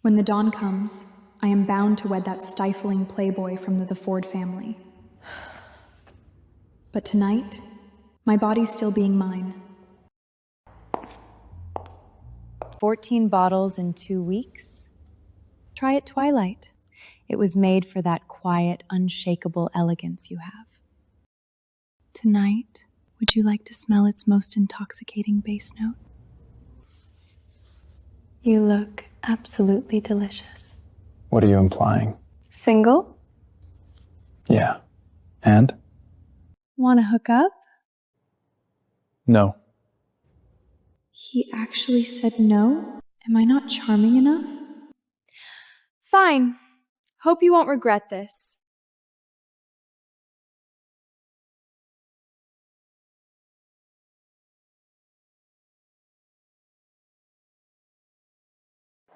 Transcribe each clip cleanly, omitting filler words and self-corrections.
When the dawn comes, I am bound to wed that stifling playboy from the Ford family. But tonight, my body's still being mine. 14 bottles in 2 weeks? Try it Twilight. It was made for that quiet, unshakable elegance you have. Tonight, would you like to smell its most intoxicating bass note? You look absolutely delicious. What are you implying? Single? Yeah. And? Want to hook up? No. He actually said no? Am I not charming enough? Fine. Hope you won't regret this.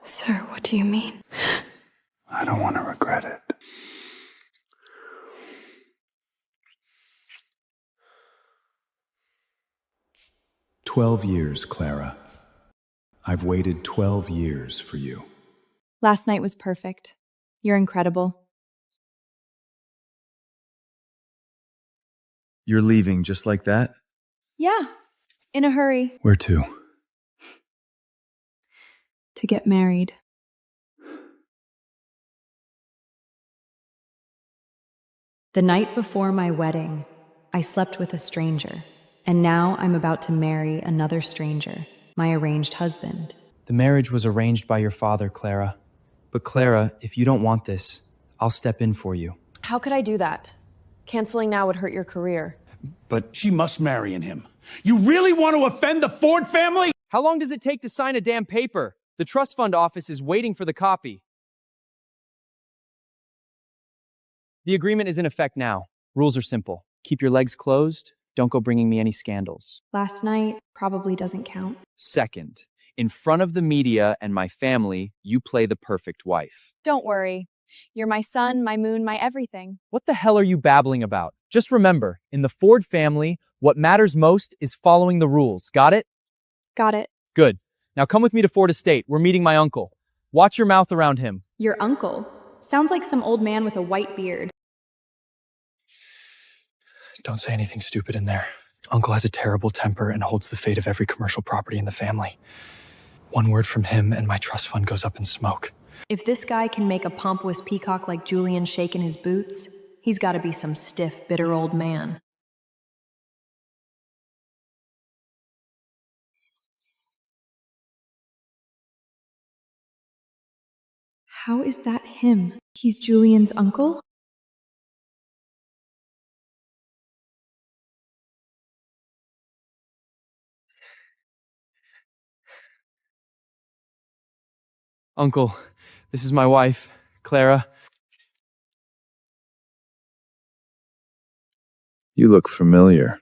Sir, what do you mean? I don't want to regret it. "12 years, Clara. I've waited 12 years for you." Last night was perfect. You're incredible. You're leaving just like that? Yeah, in a hurry. Where to? To get married. The night before my wedding, I slept with a stranger, and now I'm about to marry another stranger, my arranged husband. The marriage was arranged by your father, Clara. But Clara, if you don't want this, I'll step in for you. How could I do that? Canceling now would hurt your career. But She must marry him. You really want to offend the Ford family? how long does it take to sign a damn paper? The trust fund office is waiting for the copy. The agreement is in effect now. Rules are simple. Keep your legs closed. Don't go bringing me any scandals. Last night probably doesn't count. Second, in front of the media and my family, you play the perfect wife. Don't worry. You're my sun, my moon, my everything. What the hell are you babbling about? Just remember, in the Ford family, what matters most is following the rules. Got it? Got it. Good. Now come with me to Ford Estate. We're meeting my uncle. Watch your mouth around him. Your uncle? Sounds like some old man with a white beard. Don't say anything stupid in there. Uncle has a terrible temper and holds the fate of every commercial property in the family. One word from him and my trust fund goes up in smoke. If this guy can make a pompous peacock like Julian shake in his boots, he's got to be some stiff, bitter old man. How is that him? He's Julian's uncle? Uncle, this is my wife, Clara. You look familiar.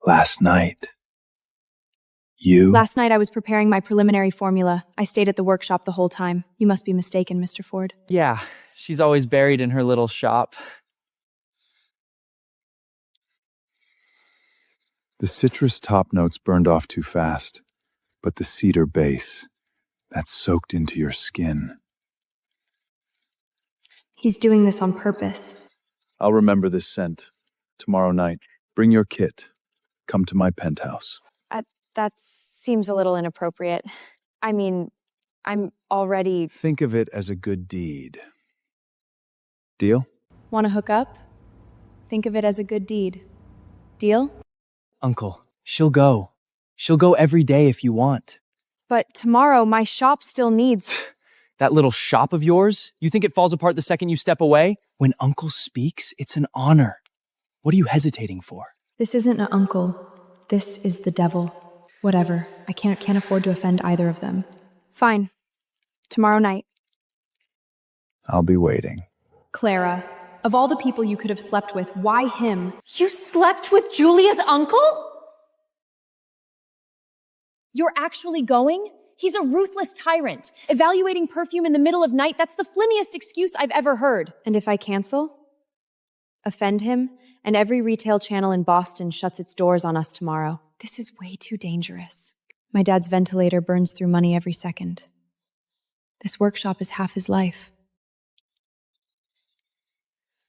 Last night. You? Last night I was preparing my preliminary formula. I stayed at the workshop the whole time. You must be mistaken, Mr. Ford. Yeah, she's always buried in her little shop. The citrus top notes burned off too fast, but the cedar base, that's soaked into your skin. He's doing this on purpose. I'll remember this scent. Tomorrow night, bring your kit. Come to my penthouse. That seems a little inappropriate. I mean, I'm already... Think of it as a good deed. Deal? Want to hook up? Think of it as a good deed. Deal? Uncle, she'll go. She'll go every day if you want. But tomorrow my shop still needs... That little shop of yours? You think it falls apart the second you step away? When Uncle speaks, it's an honor. What are you hesitating for? This isn't an uncle. This is the devil. Whatever. I can't afford to offend either of them. Fine. Tomorrow night. I'll be waiting. Clara, of all the people you could have slept with, why him? You slept with Julia's uncle? You're actually going? He's a ruthless tyrant. Evaluating perfume in the middle of night, that's the flimmiest excuse I've ever heard. And if I cancel? Offend him, and every retail channel in Boston shuts its doors on us tomorrow. This is way too dangerous. My dad's ventilator burns through money every second. This workshop is half his life.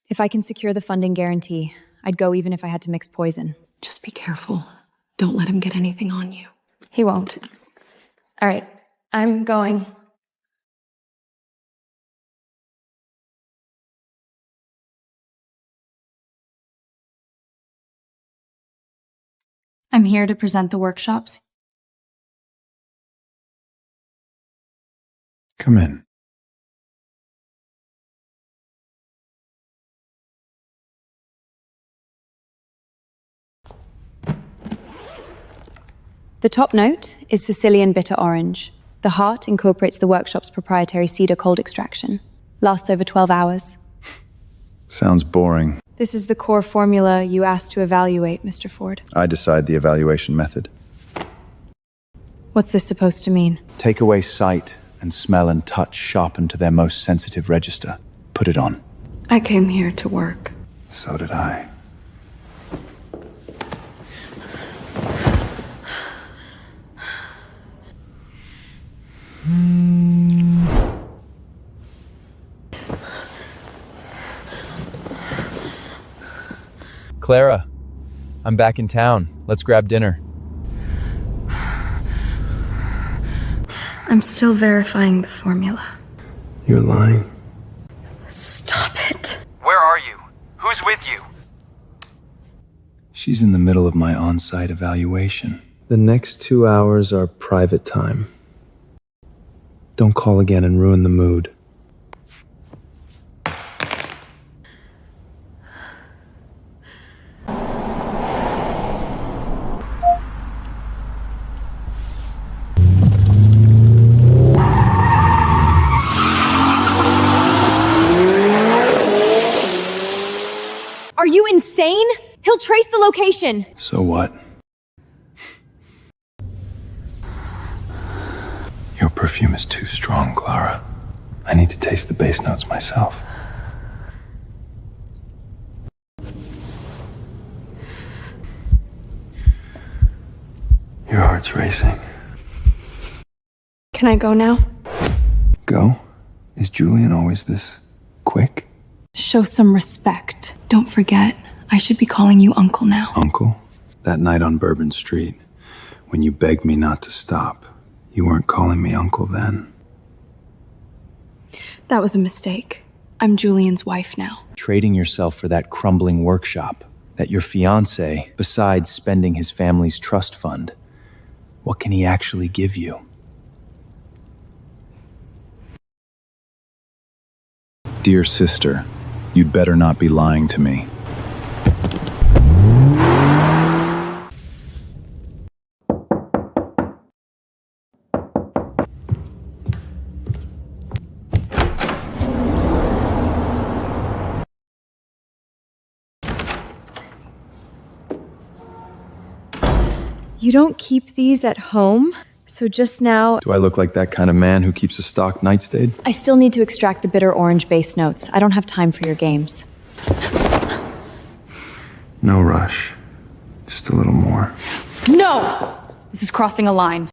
If I can secure the funding guarantee, I'd go even if I had to mix poison. Just be careful. Don't let him get anything on you. He won't. All right, I'm going. I'm here to present the workshops. Come in. The top note is Sicilian bitter orange. The heart incorporates the workshop's proprietary cedar cold extraction. Lasts over 12 hours. Sounds boring. This is the core formula you asked to evaluate, Mr. Ford. I decide the evaluation method. What's this supposed to mean? Take away sight and smell and touch sharpened to their most sensitive register. Put it on. I came here to work. So did I. Clara, I'm back in town. Let's grab dinner. I'm still verifying the formula. You're lying. Stop it. Where are you? Who's with you? She's in the middle of my on-site evaluation. The next 2 hours are private time. Don't call again and ruin the mood. Are you insane? He'll trace the location. So what? Your perfume is too strong, Clara. I need to taste the base notes myself. Your heart's racing. Can I go now? Go? Is Julian always this quick? Show some respect. Don't forget, I should be calling you Uncle now. Uncle? That night on Bourbon Street, when you begged me not to stop, you weren't calling me uncle then. That was a mistake. I'm Julian's wife now. Trading yourself for that crumbling workshop, that your fiancé, besides spending his family's trust fund, what can he actually give you? Dear sister, you'd better not be lying to me. You don't keep these at home? So just now, Do I look like that kind of man who keeps a stock nightshade? I still need to extract the bitter orange base notes. I don't have time for your games. No rush. Just a little more. No! This is crossing a line.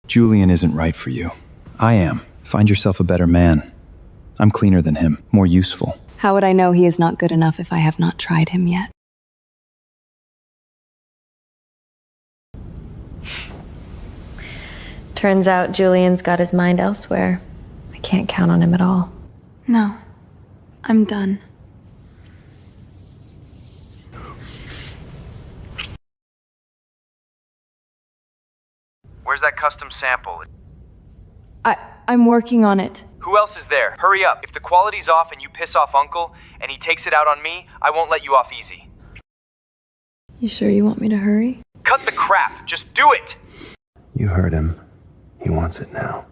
Julian isn't right for you. I am. Find yourself a better man. I'm cleaner than him, more useful. How would I know he is not good enough if I have not tried him yet? Turns out Julian's got his mind elsewhere. I can't count on him at all. No. I'm done. Where's that custom sample? I'm working on it. Who else is there? Hurry up. If the quality's off and you piss off Uncle, and he takes it out on me, I won't let you off easy. You sure you want me to hurry? Cut the crap. Just do it. You heard him. He wants it now.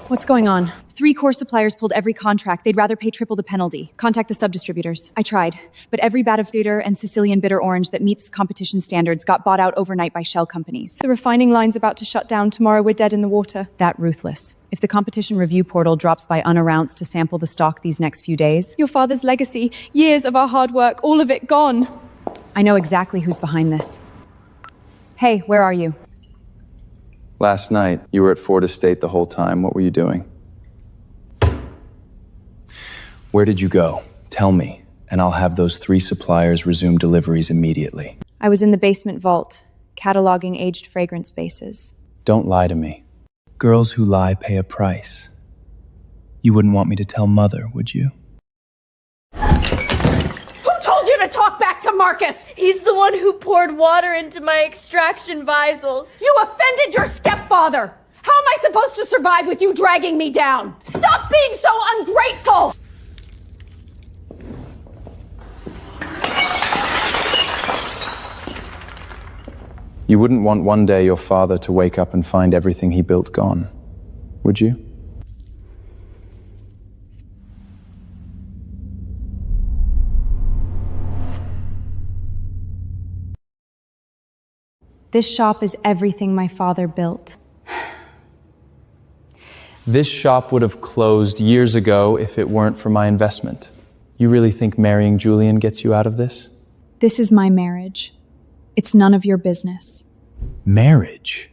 What's going on? 3 core suppliers pulled every contract. They'd rather pay triple the penalty. Contact the sub-distributors. I tried, but every bat of bitter and Sicilian bitter orange that meets competition standards got bought out overnight by shell companies. The refining line's about to shut down. Tomorrow we're dead in the water. That ruthless. If the competition review portal drops by unannounced to sample the stock these next few days... Your father's legacy, years of our hard work, all of it gone. I know exactly who's behind this. Hey, where are you? Last night, you were at Ford Estate the whole time. What were you doing? Where did you go? Tell me, and I'll have those 3 suppliers resume deliveries immediately. I was in the basement vault, cataloging aged fragrance bases. Don't lie to me. Girls who lie pay a price. You wouldn't want me to tell Mother, would you? Who told you to talk back to Marcus? He's the one who poured water into my extraction visors. You offended your stepfather. How am I supposed to survive with you dragging me down? Stop being so ungrateful! You wouldn't want one day your father to wake up and find everything he built gone, would you? This shop is everything my father built. This shop would have closed years ago if it weren't for my investment. You really think marrying Julian gets you out of this? This is my marriage. It's none of your business. Marriage?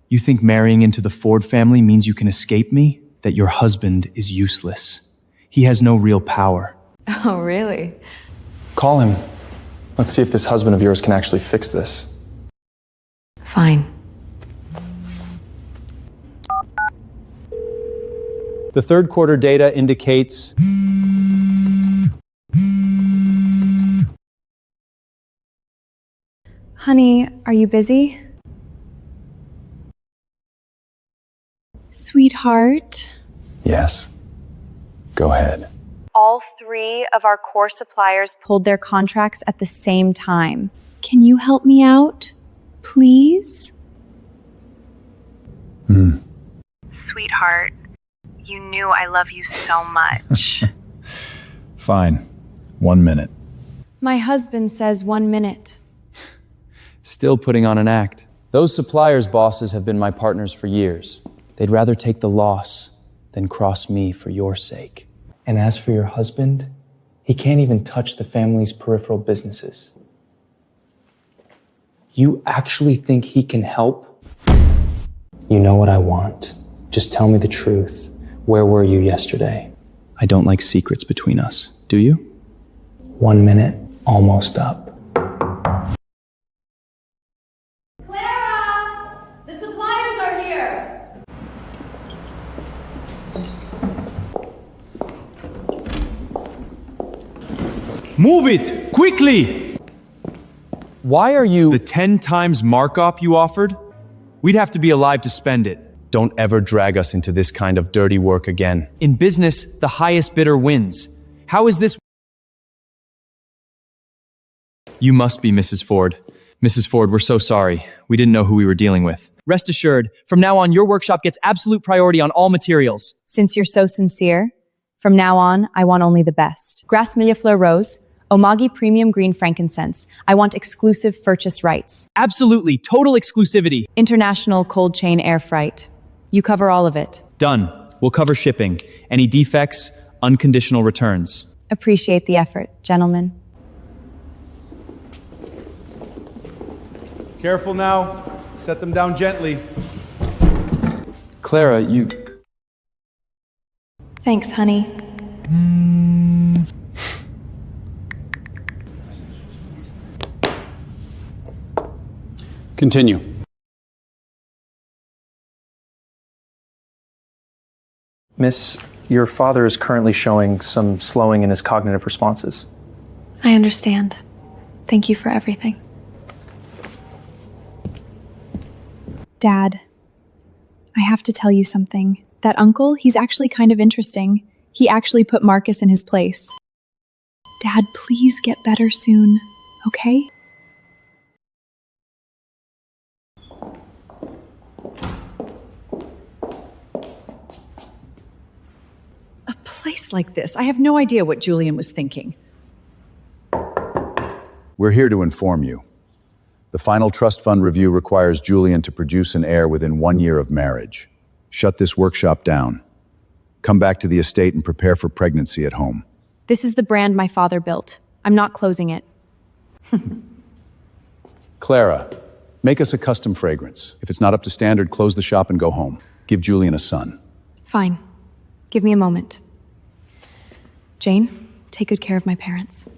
You think marrying into the Ford family means you can escape me? That your husband is useless. He has no real power. Oh, really? Call him. Let's see if this husband of yours can actually fix this. Fine. The third quarter data indicates... Honey, are you busy? Sweetheart? Yes. Go ahead. All 3 of our core suppliers pulled their contracts at the same time. Can you help me out? Please? Sweetheart, you knew I love you so much. Fine. 1 minute. My husband says 1 minute. Still putting on an act. Those suppliers' bosses have been my partners for years. They'd rather take the loss than cross me for your sake. And as for your husband, he can't even touch the family's peripheral businesses. You actually think he can help? You know what I want. Just tell me the truth. Where were you yesterday? I don't like secrets between us. Do you? 1 minute, almost up. Clara! The suppliers are here! Move it! Quickly! Why are you... The 10 times markup you offered? We'd have to be alive to spend it. Don't ever drag us into this kind of dirty work again. In business, the highest bidder wins. How is this... You must be Mrs. Ford. Mrs. Ford, we're so sorry. We didn't know who we were dealing with. Rest assured, from now on, your workshop gets absolute priority on all materials. Since you're so sincere, from now on, I want only the best. Grass Millefleur Rose, Omagi Premium Green Frankincense. I want exclusive purchase rights. Absolutely, total exclusivity. International cold chain air freight. You cover all of it. Done. We'll cover shipping. Any defects, unconditional returns. Appreciate the effort, gentlemen. Careful now. Set them down gently. Clara, you... Thanks, honey. Continue. Miss, your father is currently showing some slowing in his cognitive responses. I understand. Thank you for everything. Dad, I have to tell you something. That uncle, he's actually kind of interesting. He actually put Marcus in his place. Dad, please get better soon, okay? mess like this. I have no idea what Julian was thinking. We're here to inform you. The final trust fund review requires Julian to produce an heir within 1 year of marriage. Shut this workshop down. Come back to the estate and prepare for pregnancy at home. This is the brand my father built. I'm not closing it. Clara, make us a custom fragrance. If it's not up to standard, close the shop and go home. Give Julian a son. Fine. Give me a moment. Jane, take good care of my parents.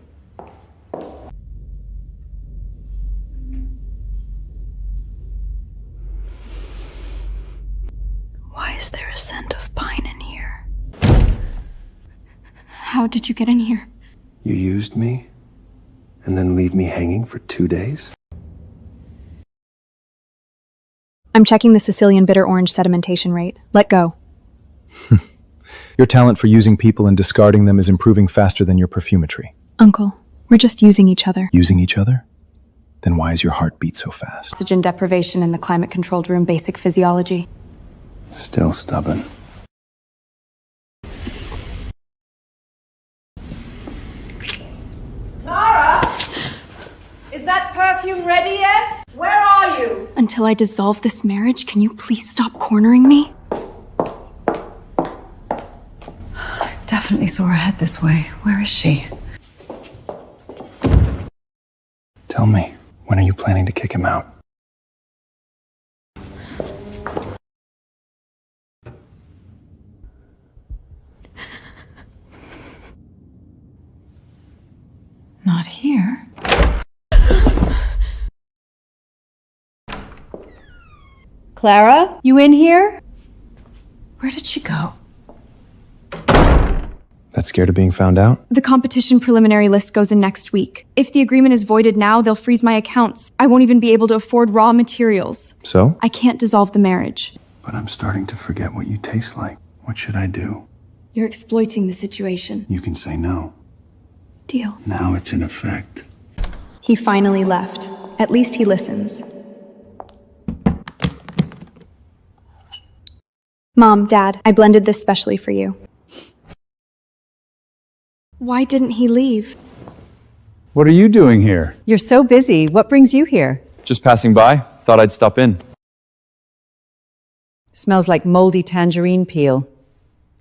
Why is there a scent of pine in here? How did you get in here? You used me, and then leave me hanging for 2 days? I'm checking the Sicilian bitter orange sedimentation rate. Let go. Your talent for using people and discarding them is improving faster than your perfumetry. Uncle, we're just using each other. Using each other? Then why is your heart beat so fast? Oxygen deprivation in the climate-controlled room, basic physiology. Still stubborn. Clara! Is that perfume ready yet? Where are you? Until I dissolve this marriage, can you please stop cornering me? Definitely saw her head this way. Where is she? Tell me, when are you planning to kick him out? Not here. Clara, you in here? Where did she go? That scared of being found out? The competition preliminary list goes in next week. If the agreement is voided now, they'll freeze my accounts. I won't even be able to afford raw materials. So? I can't dissolve the marriage. But I'm starting to forget what you taste like. What should I do? You're exploiting the situation. You can say no. Deal. Now it's in effect. He finally left. At least he listens. Mom, Dad, I blended this specially for you. Why didn't he leave? What are you doing here? You're so busy. What brings you here? Just passing by. Thought I'd stop in. Smells like moldy tangerine peel.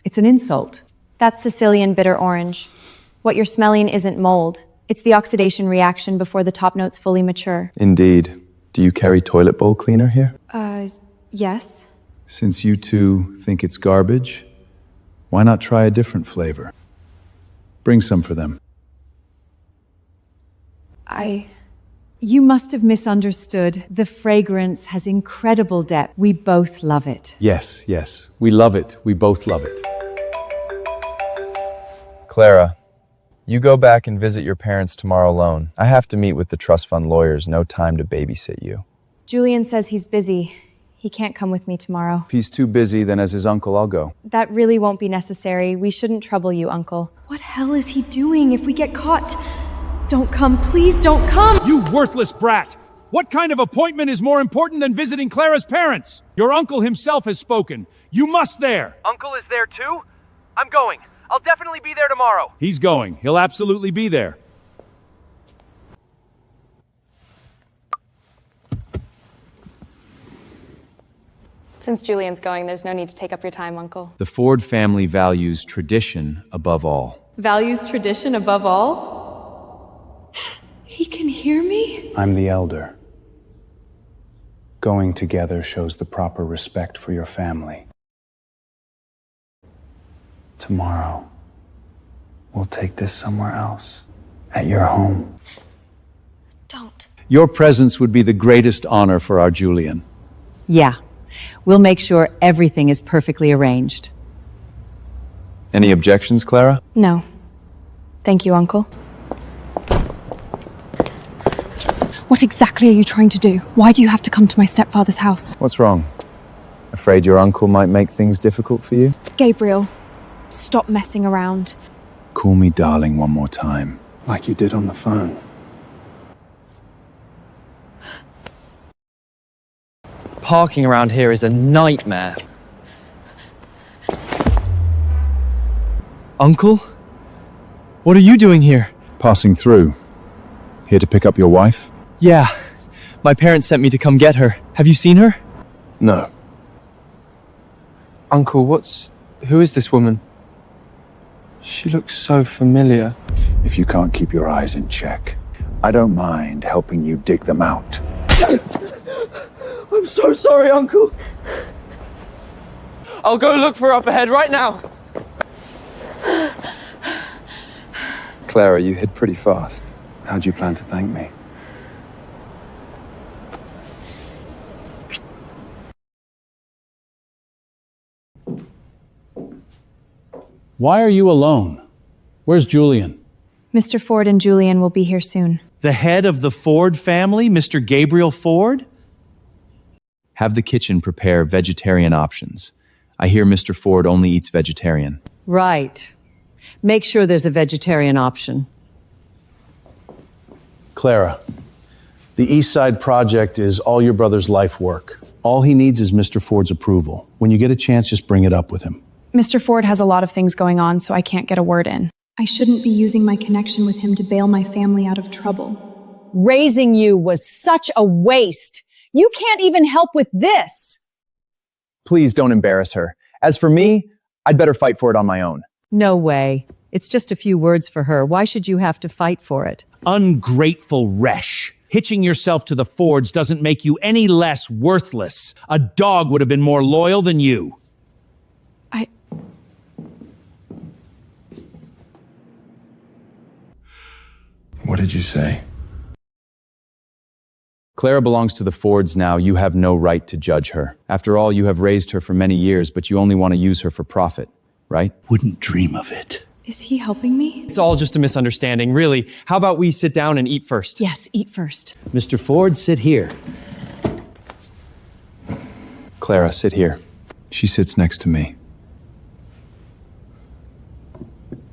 It's an insult. That's Sicilian bitter orange. What you're smelling isn't mold. It's the oxidation reaction before the top notes fully mature. Indeed. Do you carry toilet bowl cleaner here? Yes. Since you two think it's garbage, why not try a different flavor? Bring some for them. You must have misunderstood. The fragrance has incredible depth. We both love it. Yes, yes. We love it. We both love it. Clara, you go back and visit your parents tomorrow alone. I have to meet with the trust fund lawyers. No time to babysit you. Julian says he's busy. He can't come with me tomorrow. If he's too busy, then as his uncle, I'll go. That really won't be necessary. We shouldn't trouble you, Uncle. What hell is he doing if we get caught? Don't come, please don't come! You worthless brat! What kind of appointment is more important than visiting Clara's parents? Your uncle himself has spoken. You must there! Uncle is there too? I'm going. I'll definitely be there tomorrow. He's going. He'll absolutely be there. Since Julian's going, there's no need to take up your time, Uncle. The Ford family values tradition above all. Values tradition above all? He can hear me? I'm the elder. Going together shows the proper respect for your family. Tomorrow, we'll take this somewhere else. At your home. Don't. Your presence would be the greatest honor for our Julian. Yeah. We'll make sure everything is perfectly arranged. Any objections, Clara? No. Thank you, Uncle. What exactly are you trying to do? Why do you have to come to my stepfather's house? What's wrong? Afraid your uncle might make things difficult for you? Gabriel, stop messing around. Call me darling one more time. Like you did on the phone. Parking around here is a nightmare. Uncle? What are you doing here? Passing through. Here to pick up your wife? Yeah. My parents sent me to come get her. Have you seen her? No. Uncle, who is this woman? She looks so familiar. If you can't keep your eyes in check, I don't mind helping you dig them out. I'm so sorry, Uncle. I'll go look for her up ahead right now. Clara, you hid pretty fast. How'd you plan to thank me? Why are you alone? Where's Julian? Mr. Ford and Julian will be here soon. The head of the Ford family, Mr. Gabriel Ford? Have the kitchen prepare vegetarian options. I hear Mr. Ford only eats vegetarian. Right. Make sure there's a vegetarian option. Clara, the East Side project is all your brother's life work. All he needs is Mr. Ford's approval. When you get a chance, just bring it up with him. Mr. Ford has a lot of things going on, so I can't get a word in. I shouldn't be using my connection with him to bail my family out of trouble. Raising you was such a waste. You can't even help with this. Please don't embarrass her. As for me, I'd better fight for it on my own. No way. It's just a few words for her. Why should you have to fight for it? Ungrateful wretch. Hitching yourself to the Fords doesn't make you any less worthless. A dog would have been more loyal than you. What did you say? Clara belongs to the Fords now. You have no right to judge her. After all, you have raised her for many years, but you only want to use her for profit, right? Wouldn't dream of it. Is he helping me? It's all just a misunderstanding, really. How about we sit down and eat first? Yes, eat first. Mr. Ford, sit here. Clara, sit here. She sits next to me.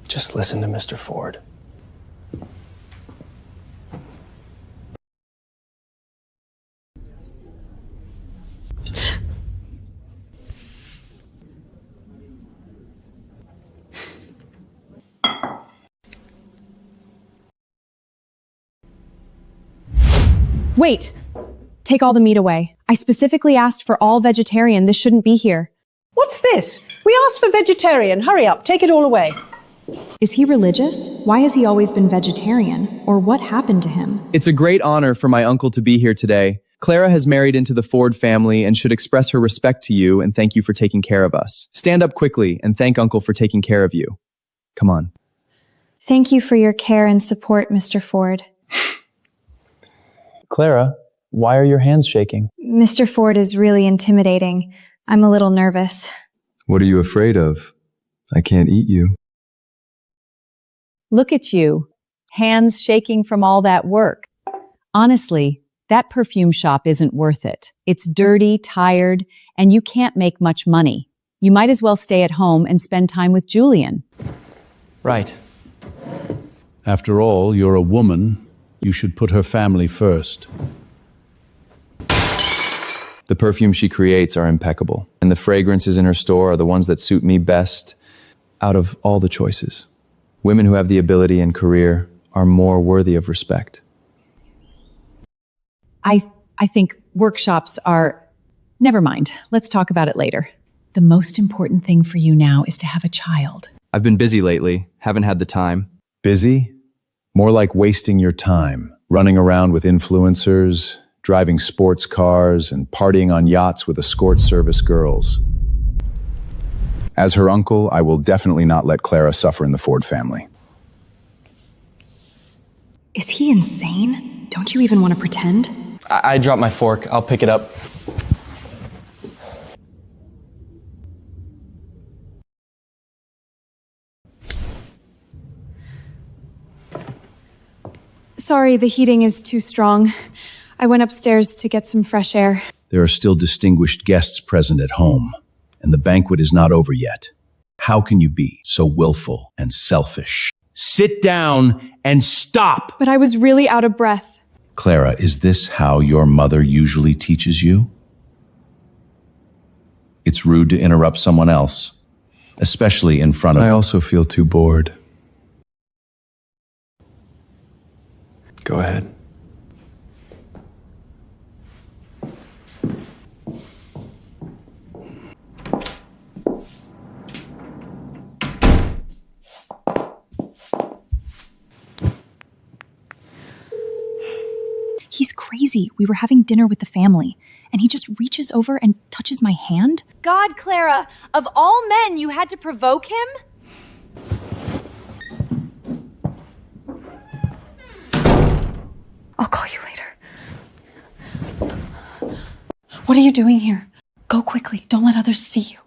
Just listen to Mr. Ford. Wait! Take all the meat away. I specifically asked for all vegetarian. This shouldn't be here. What's this? We asked for vegetarian. Hurry up, take it all away. Is he religious? Why has he always been vegetarian? Or what happened to him? It's a great honor for my uncle to be here today. Clara has married into the Ford family and should express her respect to you and thank you for taking care of us. Stand up quickly and thank Uncle for taking care of you. Come on. Thank you for your care and support, Mr. Ford. Clara, why are your hands shaking? Mr. Ford is really intimidating. I'm a little nervous. What are you afraid of? I can't eat you. Look at you, hands shaking from all that work. Honestly, that perfume shop isn't worth it. It's dirty, tired, and you can't make much money. You might as well stay at home and spend time with Julian. Right. After all, you're a woman. You should put her family first. The perfumes she creates are impeccable, and the fragrances in her store are the ones that suit me best out of all the choices. Women who have the ability and career are more worthy of respect. I think workshops are... Never mind. Let's talk about it later. The most important thing for you now is to have a child. I've been busy lately. Haven't had the time. Busy? More like wasting your time, running around with influencers, driving sports cars, and partying on yachts with escort service girls. As her uncle, I will definitely not let Clara suffer in the Ford family. Is he insane? Don't you even want to pretend? I dropped my fork. I'll pick it up. Sorry, the heating is too strong. I went upstairs to get some fresh air. There are still distinguished guests present at home, and the banquet is not over yet. How can you be so willful and selfish? Sit down and stop! But I was really out of breath. Clara, is this how your mother usually teaches you? It's rude to interrupt someone else. especially in front of... I also feel too bored. Go ahead. He's crazy. We were having dinner with the family, and he just reaches over and touches my hand. God, Clara, of all men, you had to provoke him? I'll call you later. What are you doing here? Go quickly. Don't let others see you.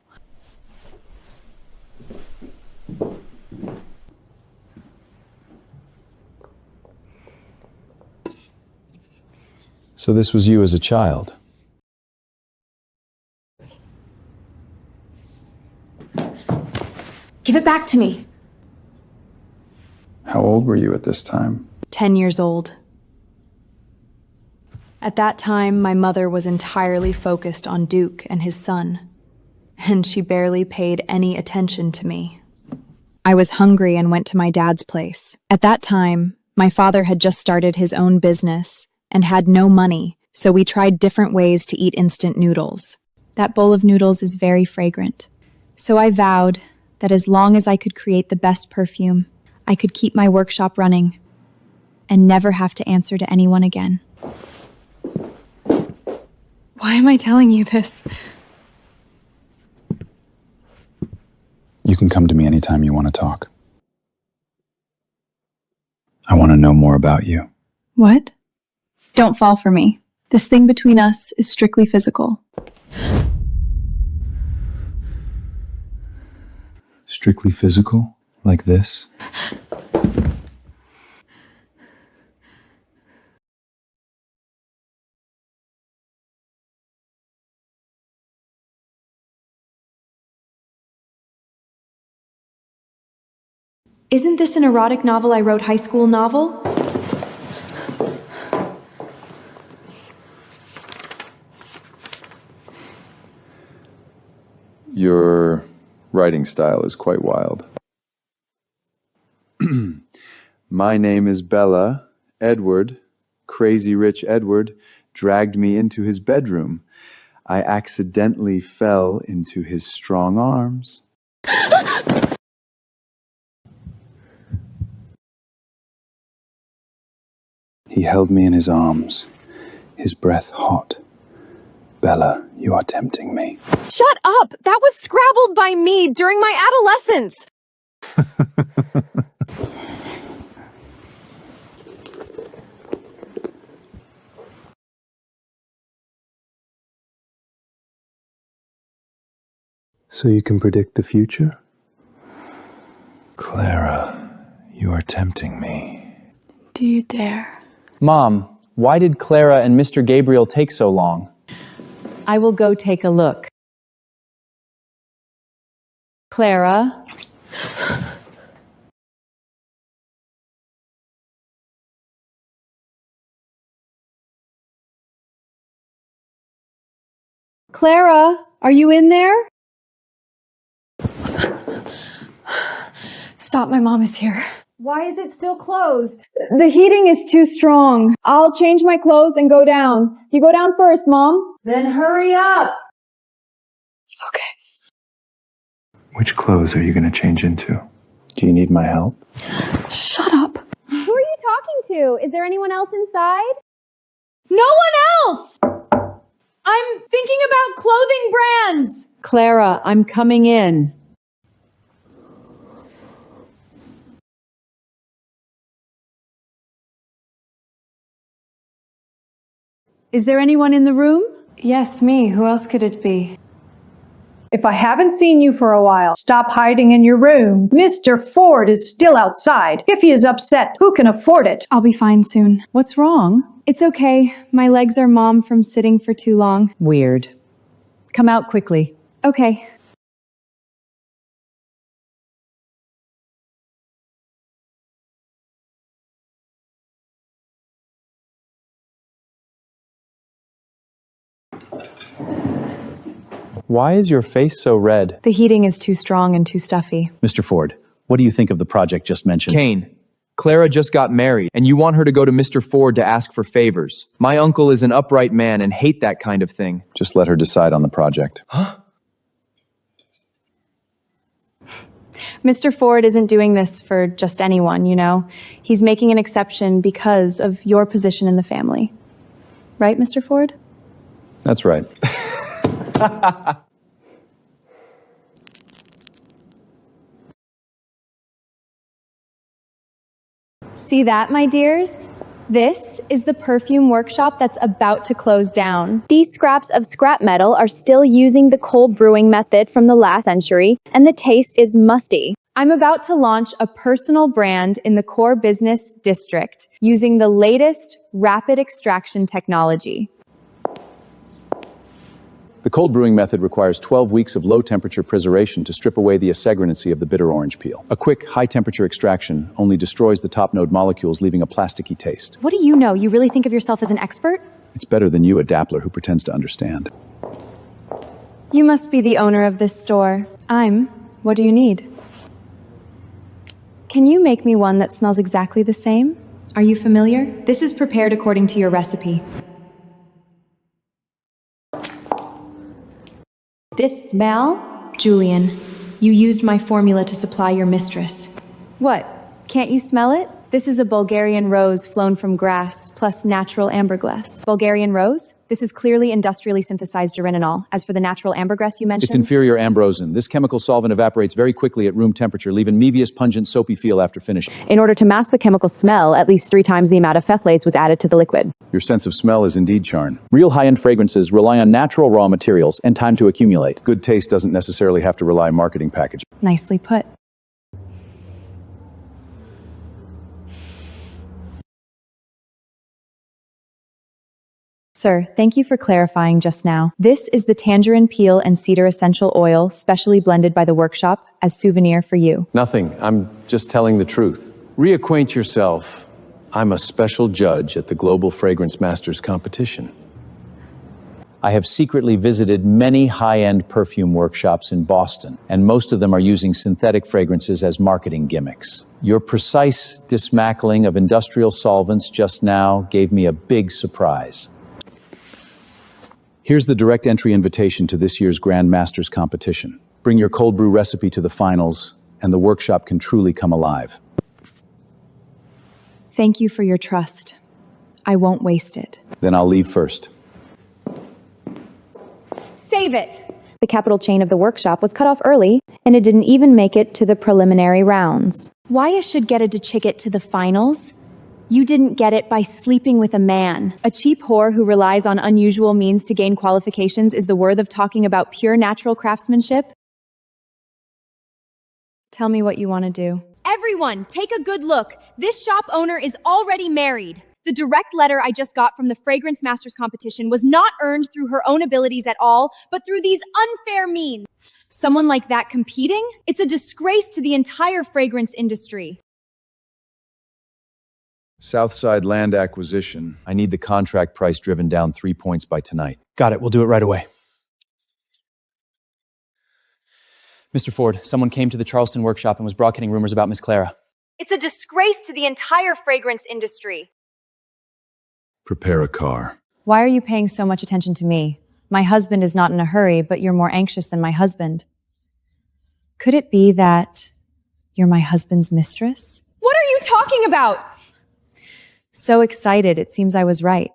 So this was you as a child? Give it back to me. How old were you at this time? 10 years old. At that time, my mother was entirely focused on Duke and his son, and she barely paid any attention to me. I was hungry and went to my dad's place. At that time, my father had just started his own business and had no money, so we tried different ways to eat instant noodles. That bowl of noodles is very fragrant. So I vowed that as long as I could create the best perfume, I could keep my workshop running and never have to answer to anyone again. Why am I telling you this? You can come to me anytime you want to talk. I want to know more about you. What? Don't fall for me. This thing between us is strictly physical. Strictly physical? Like this? Isn't this an erotic novel I wrote high school novel? Your writing style is quite wild. My name is Bella. Edward, crazy rich Edward, dragged me into his bedroom. I accidentally fell into his strong arms. He held me in his arms, his breath hot. Bella, you are tempting me. Shut up! That was scrabbled by me during my adolescence! So you can predict the future? Clara, you are tempting me. Do you dare? Mom, why did Clara and Mr. Gabriel take so long? I will go take a look. Clara? Clara, are you in there? Stop, my mom is here. Why is it still closed? The heating is too strong. I'll change my clothes and go down. You go down first, Mom. Then hurry up. Okay. Which clothes are you going to change into? Do you need my help? Shut up. Who are you talking to? Is there anyone else inside? No one else! I'm thinking about clothing brands. Clara, I'm coming in. Is there anyone in the room? Yes, me. Who else could it be? If I haven't seen you for a while, stop hiding in your room. Mr. Ford is still outside. If he is upset, who can afford it? I'll be fine soon. What's wrong? It's okay. My legs are numb from sitting for too long. Weird. Come out quickly. Okay. Why is your face so red? The heating is too strong and too stuffy. Mr. Ford, what do you think of the project just mentioned? Kane, Clara just got married, and you want her to go to Mr. Ford to ask for favors. My uncle is an upright man and hate that kind of thing. Just let her decide on the project. Huh? Mr. Ford isn't doing this for just anyone, you know. He's making an exception because of your position in the family. Right, Mr. Ford? That's right. See that, my dears? This is the perfume workshop that's about to close down. These scraps of scrap metal are still using the cold brewing method from the last century, and the taste is musty. I'm about to launch a personal brand in the core business district using the latest rapid extraction technology. The cold brewing method requires 12 weeks of low-temperature preservation to strip away the acegrancy of the bitter orange peel. A quick, high-temperature extraction only destroys the top-node molecules, leaving a plasticky taste. What do you know? You really think of yourself as an expert? It's better than you, a dappler who pretends to understand. You must be the owner of this store. What do you need? Can you make me one that smells exactly the same? Are you familiar? This is prepared according to your recipe. This smell? Julian, you used my formula to supply your mistress. What? Can't you smell it? This is a Bulgarian rose flown from grass, plus natural amberglass. Bulgarian rose? This is clearly industrially synthesized geraniol. As for the natural amberglass you mentioned... It's inferior ambrosin. This chemical solvent evaporates very quickly at room temperature, leaving mevious, pungent, soapy feel after finishing. In order to mask the chemical smell, at least 3 times the amount of phthalates was added to the liquid. Your sense of smell is indeed charm. Real high-end fragrances rely on natural raw materials and time to accumulate. Good taste doesn't necessarily have to rely on marketing packaging. Nicely put. Sir, thank you for clarifying just now. This is the tangerine peel and cedar essential oil, specially blended by the workshop, as souvenir for you. Nothing. I'm just telling the truth. Reacquaint yourself. I'm a special judge at the Global Fragrance Masters competition. I have secretly visited many high-end perfume workshops in Boston, and most of them are using synthetic fragrances as marketing gimmicks. Your precise dismantling of industrial solvents just now gave me a big surprise. Here's the direct entry invitation to this year's Grand Masters competition. Bring your cold brew recipe to the finals, and the workshop can truly come alive. Thank you for your trust. I won't waste it. Then I'll leave first. Save it! The capital chain of the workshop was cut off early, and it didn't even make it to the preliminary rounds. Why I should get a ticket to the finals? You didn't get it by sleeping with a man. A cheap whore who relies on unusual means to gain qualifications is the worth of talking about pure natural craftsmanship? Tell me what you want to do. Everyone, take a good look. This shop owner is already married. The direct letter I just got from the Fragrance Masters competition was not earned through her own abilities at all, but through these unfair means. Someone like that competing? It's a disgrace to the entire fragrance industry. Southside land acquisition. I need the contract price driven down 3 points by tonight. Got it. We'll do it right away. Mr. Ford, someone came to the Charleston workshop and was broadcasting rumors about Miss Clara. It's a disgrace to the entire fragrance industry. Prepare a car. Why are you paying so much attention to me? My husband is not in a hurry, but you're more anxious than my husband. Could it be that you're my husband's mistress? What are you talking about? So excited, it seems I was right.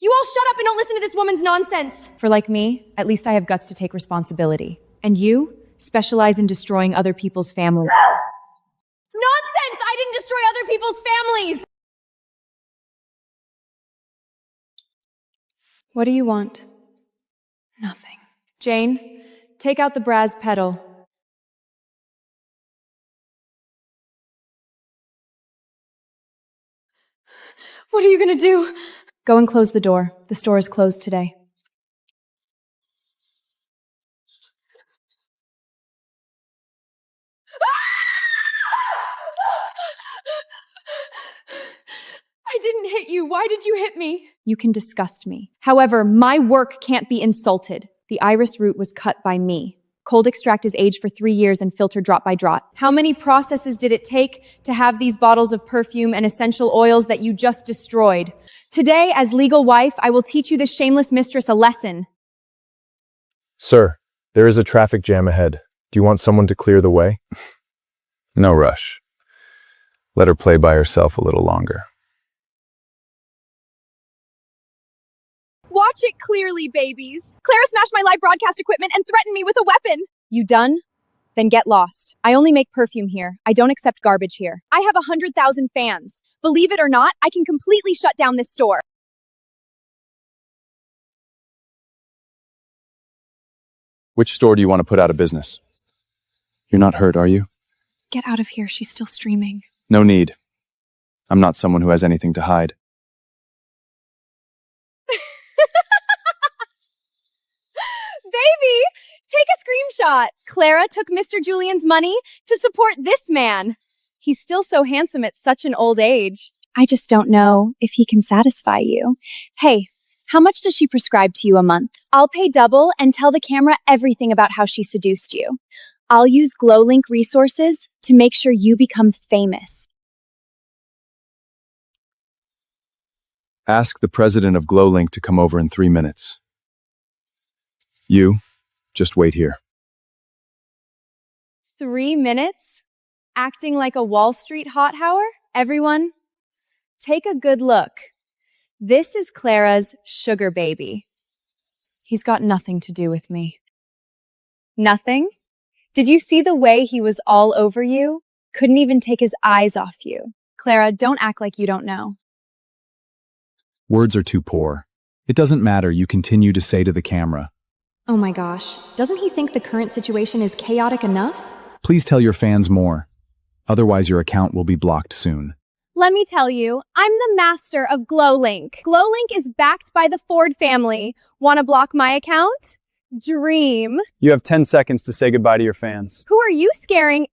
You all shut up and don't listen to this woman's nonsense. For like me, at least I have guts to take responsibility. And you specialize in destroying other people's families. Nonsense! I didn't destroy other people's families! What do you want? Nothing. Jane, take out the brass pedal. What are you gonna do? Go and close the door. The store is closed today. I didn't hit you. you? Why did you hit me? You can disgust me. However, my work can't be insulted. The iris root was cut by me. Cold extract is aged for 3 years and filtered drop by drop. How many processes did it take to have these bottles of perfume and essential oils that you just destroyed? Today, as legal wife, I will teach you this shameless mistress a lesson. Sir, there is a traffic jam ahead. Do you want someone to clear the way? No rush. Let her play by herself a little longer. Watch it clearly, babies. Clara smashed my live broadcast equipment and threatened me with a weapon. You done? Then get lost. I only make perfume here. I don't accept garbage here. I have 100,000 fans. Believe it or not, I can completely shut down this store. Which store do you want to put out of business? You're not hurt, are you? Get out of here. She's still streaming. No need. I'm not someone who has anything to hide. Baby, take a screenshot. Clara took Mr. Julian's money to support this man. He's still so handsome at such an old age. I just don't know if he can satisfy you. Hey, how much does she prescribe to you a month? I'll pay double and tell the camera everything about how she seduced you. I'll use GlowLink resources to make sure you become famous. Ask the president of GlowLink to come over in 3 minutes. You, just wait here. 3 minutes? Acting like a Wall Street hot-hour? Everyone, take a good look. This is Clara's sugar baby. He's got nothing to do with me. Nothing? Did you see the way he was all over you? Couldn't even take his eyes off you. Clara, don't act like you don't know. Words are too poor. It doesn't matter, you continue to say to the camera. Oh my gosh, doesn't he think the current situation is chaotic enough? Please tell your fans more. Otherwise, your account will be blocked soon. Let me tell you, I'm the master of GlowLink. GlowLink is backed by the Ford family. Want to block my account? Dream. You have 10 seconds to say goodbye to your fans. Who are you scaring?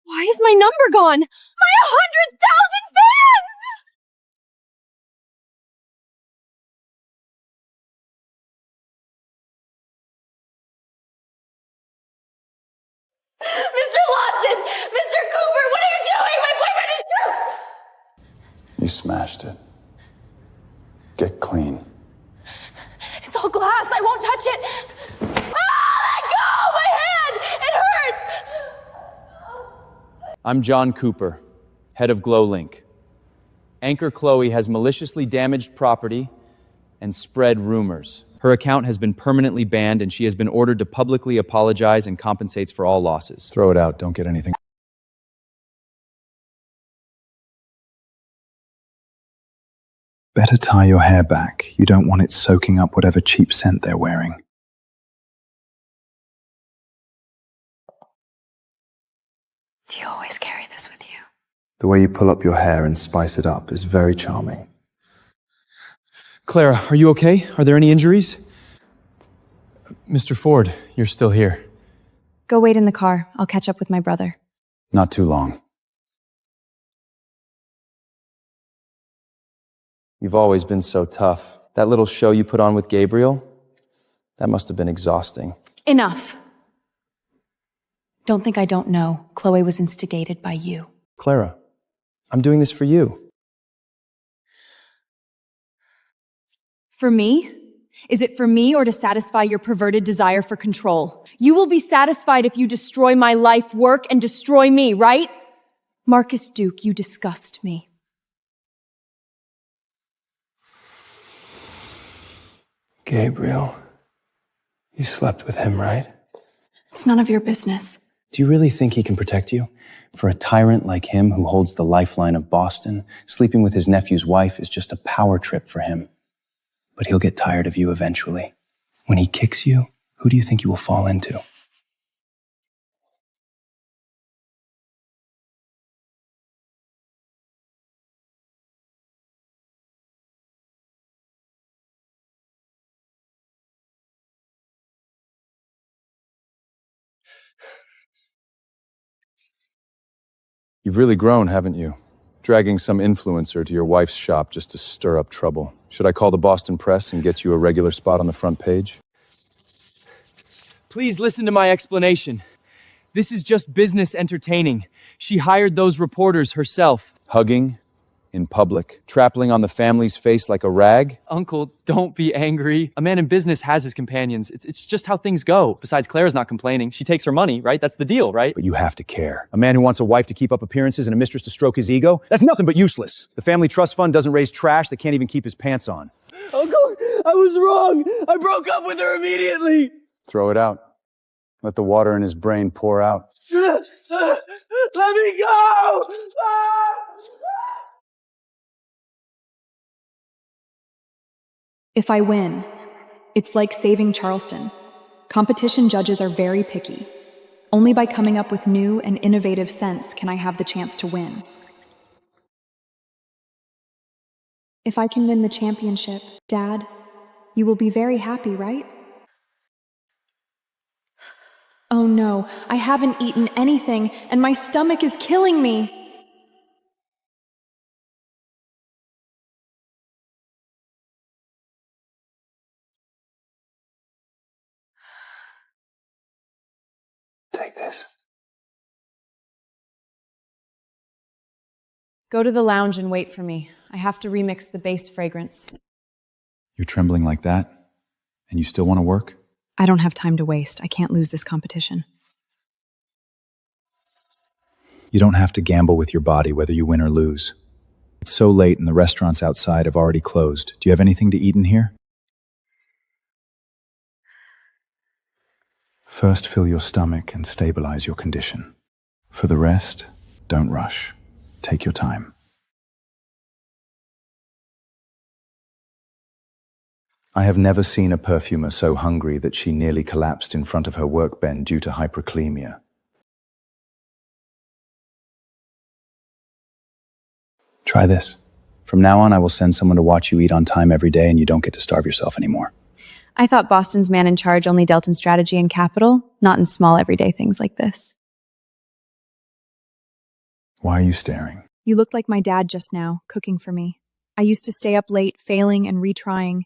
Why is my number gone? My 100,000 fans! Mr. Lawson! Mr. Cooper, what are you doing? My boyfriend is drunk! You smashed it. Get clean. It's all glass. I won't touch it. Ah, let go! My hand! It hurts! I'm John Cooper, head of GlowLink. Anchor Chloe has maliciously damaged property and spread rumors. Her account has been permanently banned and she has been ordered to publicly apologize and compensates for all losses. Throw it out. Don't get anything. Better tie your hair back. You don't want it soaking up whatever cheap scent they're wearing. You always carry this with you. The way you pull up your hair and spice it up is very charming. Clara, are you okay? Are there any injuries? Mr. Ford, you're still here. Go wait in the car. I'll catch up with my brother. Not too long. You've always been so tough. That little show you put on with Gabriel, that must have been exhausting. Enough. Don't think I don't know. Chloe was instigated by you. Clara, I'm doing this for you. For me? Is it for me or to satisfy your perverted desire for control? You will be satisfied if you destroy my life work and destroy me, right? Marcus Duke, you disgust me. Gabriel, you slept with him, right? It's none of your business. Do you really think he can protect you? For a tyrant like him who holds the lifeline of Boston, sleeping with his nephew's wife is just a power trip for him. But he'll get tired of you eventually. When he kicks you, who do you think you will fall into? You've really grown, haven't you? Dragging some influencer to your wife's shop just to stir up trouble. Should I call the Boston Press and get you a regular spot on the front page? Please listen to my explanation. This is just business entertaining. She hired those reporters herself. Hugging in public, trampling on the family's face like a rag? Uncle, don't be angry. A man in business has his companions. It's just how things go. Besides, Clara's not complaining. She takes her money, right? That's the deal, right? But you have to care. A man who wants a wife to keep up appearances and a mistress to stroke his ego? That's nothing but useless. The family trust fund doesn't raise trash that can't even keep his pants on. Uncle, I was wrong. I broke up with her immediately. Throw it out. Let the water in his brain pour out. Let me go! If I win, it's like saving Charleston. Competition judges are very picky. Only by coming up with new and innovative scents can I have the chance to win. If I can win the championship, Dad, you will be very happy, right? Oh no, I haven't eaten anything, and my stomach is killing me. Take this. Go to the lounge and wait for me. I have to remix the base fragrance. You're trembling like that? And you still want to work? I don't have time to waste. I can't lose this competition. You don't have to gamble with your body whether you win or lose. It's so late and the restaurants outside have already closed. Do you have anything to eat in here? First, fill your stomach and stabilize your condition. For the rest, don't rush. Take your time. I have never seen a perfumer so hungry that she nearly collapsed in front of her workbench due to hyperkalemia. Try this. From now on, I will send someone to watch you eat on time every day and you don't get to starve yourself anymore. I thought Boston's man in charge only dealt in strategy and capital, not in small everyday things like this. Why are you staring? You looked like my dad just now, cooking for me. I used to stay up late, failing and retrying.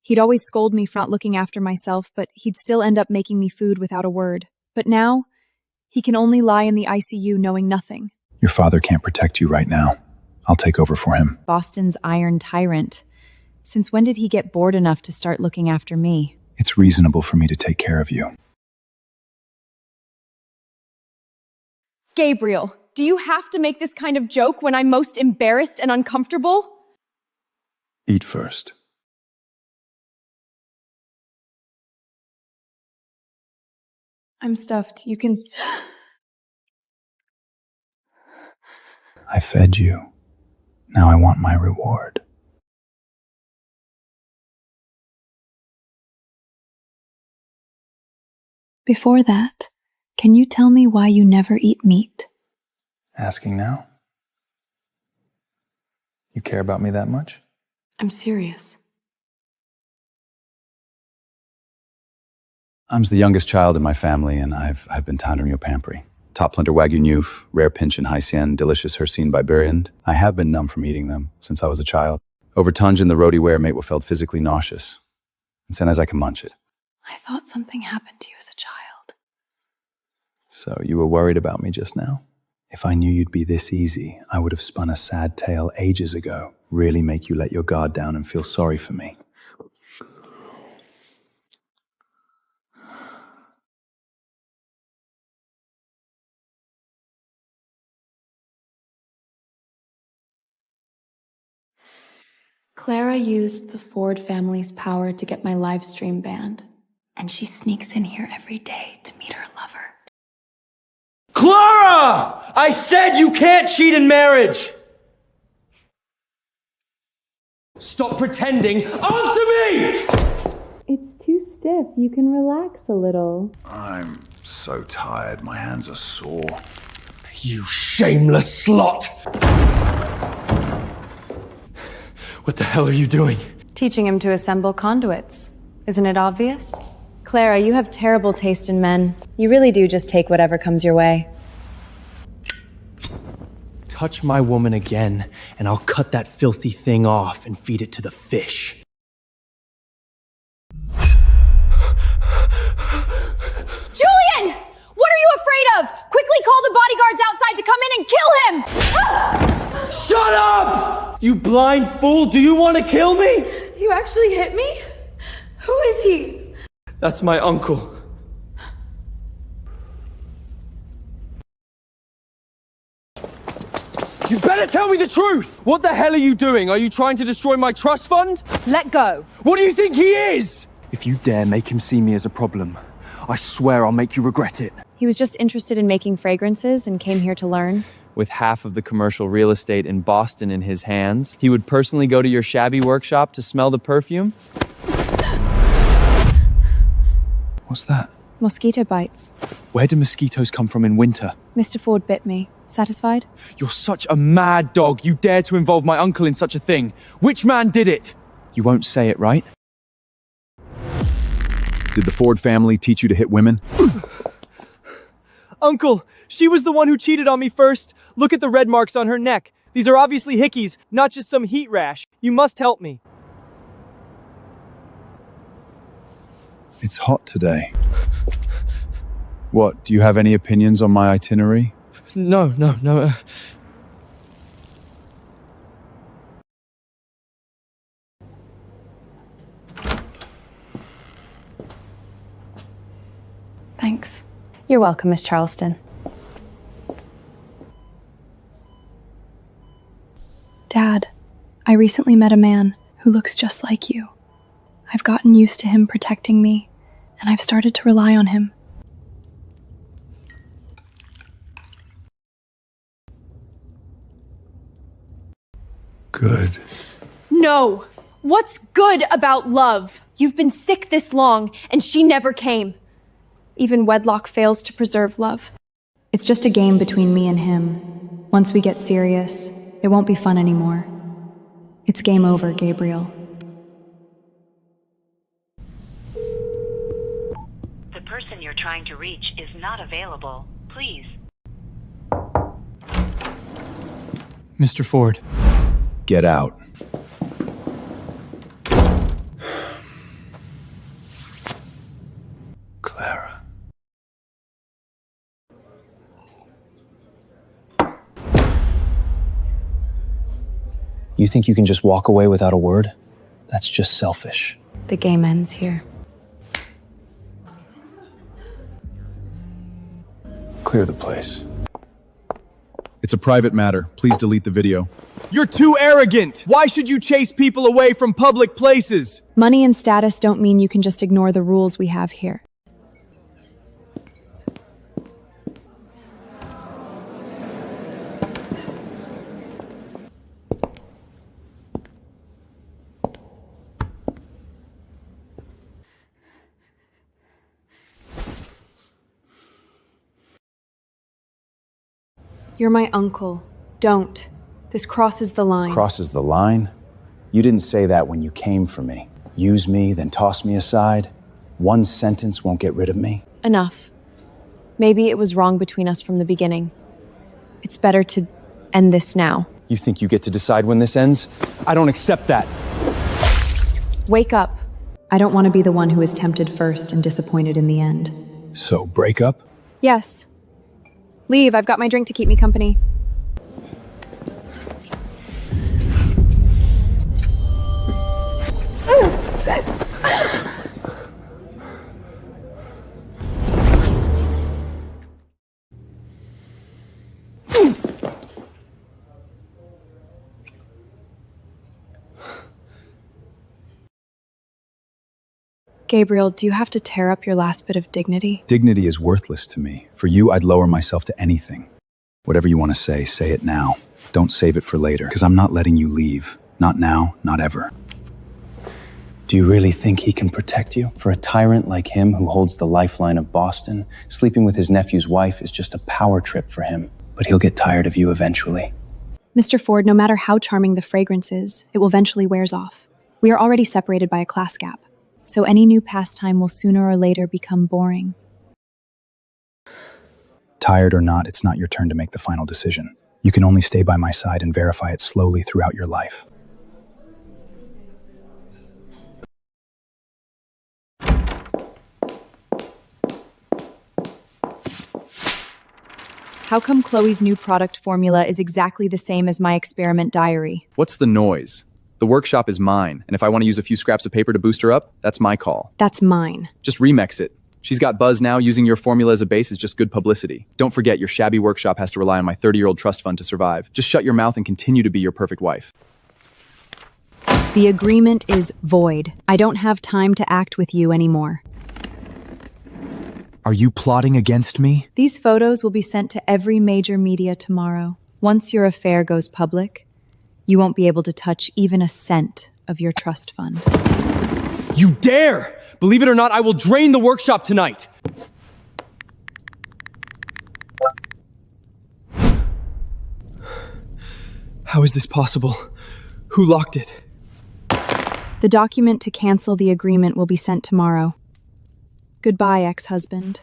He'd always scold me for not looking after myself, but he'd still end up making me food without a word. But now, he can only lie in the ICU knowing nothing. Your father can't protect you right now. I'll take over for him. Boston's iron tyrant. Since when did he get bored enough to start looking after me? It's reasonable for me to take care of you. Gabriel, do you have to make this kind of joke when I'm most embarrassed and uncomfortable? Eat first. I'm stuffed. You can... I fed you. Now I want my reward. Before that, can you tell me why you never eat meat? Asking now? You care about me that much? I'm serious. I'm the youngest child in my family, and I've been Tandermio Pampri. Top Plunter Wagyu Newf, rare Pinchin Haisien, delicious Hercine Biberian. I have been numb from eating them since I was a child. Over Tunge and the roadie ware mate were felt physically nauseous. And soon as I can munch it. I thought something happened to you as a child. So you were worried about me just now? If I knew you'd be this easy, I would have spun a sad tale ages ago. Really make you let your guard down and feel sorry for me. Clara used the Ford family's power to get my live stream banned, and she sneaks in here every day to meet her lover. Clara! I said you can't cheat in marriage! Stop pretending. Answer me! It's too stiff. You can relax a little. I'm so tired. My hands are sore. You shameless slut! What the hell are you doing? Teaching him to assemble conduits. Isn't it obvious? Clara, you have terrible taste in men. You really do just take whatever comes your way. touch my woman again, and I'll cut that filthy thing off and feed it to the fish. Julian! What are you afraid of? Quickly call the bodyguards outside to come in and kill him! Shut up! You blind fool, do you want to kill me? You actually hit me? Who is he? That's my uncle. You better tell me the truth! What the hell are you doing? Are you trying to destroy my trust fund? Let go. What do you think he is? If you dare make him see me as a problem, I swear I'll make you regret it. He was just interested in making fragrances and came here to learn. With half of the commercial real estate in Boston in his hands, he would personally go to your shabby workshop to smell the perfume? What's that? Mosquito bites. Where do mosquitoes come from in winter? Mr. Ford bit me. Satisfied? You're such a mad dog. You dare to involve my uncle in such a thing. Which man did it? You won't say it, right? Did the Ford family teach you to hit women? Uncle, she was the one who cheated on me first. Look at the red marks on her neck. These are obviously hickeys, not just some heat rash. You must help me. It's hot today. What, do you have any opinions on my itinerary? No. Thanks. You're welcome, Miss Charleston. Dad, I recently met a man who looks just like you. I've gotten used to him protecting me, and I've started to rely on him. Good. No! What's good about love? You've been sick this long, and she never came. Even wedlock fails to preserve love. It's just a game between me and him. Once we get serious, it won't be fun anymore. It's game over, Gabriel. The person you're trying to reach is not available. Please. Mr. Ford. Get out. Clara. You think you can just walk away without a word? That's just selfish. The game ends here. Clear the place. It's a private matter. Please delete the video. You're too arrogant! Why should you chase people away from public places? Money and status don't mean you can just ignore the rules we have here. You're my uncle. Don't. This crosses the line. Crosses the line? You didn't say that when you came for me. Use me, then toss me aside. One sentence won't get rid of me. Enough. Maybe it was wrong between us from the beginning. It's better to end this now. You think you get to decide when this ends? I don't accept that. Wake up. I don't want to be the one who is tempted first and disappointed in the end. So, break up? Yes. Leave, I've got my drink to keep me company. Gabriel, do you have to tear up your last bit of dignity? Dignity is worthless to me. For you, I'd lower myself to anything. Whatever you want to say it now. Don't save it for later, because I'm not letting you leave. Not now, not ever. Do you really think he can protect you? For a tyrant like him who holds the lifeline of Boston, sleeping with his nephew's wife is just a power trip for him. But he'll get tired of you eventually. Mr. Ford, no matter how charming the fragrance is, it will eventually wears off. We are already separated by a class gap, so any new pastime will sooner or later become boring. Tired or not, it's not your turn to make the final decision. You can only stay by my side and verify it slowly throughout your life. How come Chloe's new product formula is exactly the same as my experiment diary? What's the noise? The workshop is mine, and if I want to use a few scraps of paper to boost her up, that's my call. That's mine. Just remix it. She's got buzz now. Using your formula as a base is just good publicity. Don't forget, your shabby workshop has to rely on my 30-year-old trust fund to survive. Just shut your mouth and continue to be your perfect wife. The agreement is void. I don't have time to act with you anymore. Are you plotting against me? These photos will be sent to every major media tomorrow. Once your affair goes public, you won't be able to touch even a cent of your trust fund. You dare! Believe it or not, I will drain the workshop tonight! How is this possible? Who locked it? The document to cancel the agreement will be sent tomorrow. Goodbye, ex-husband.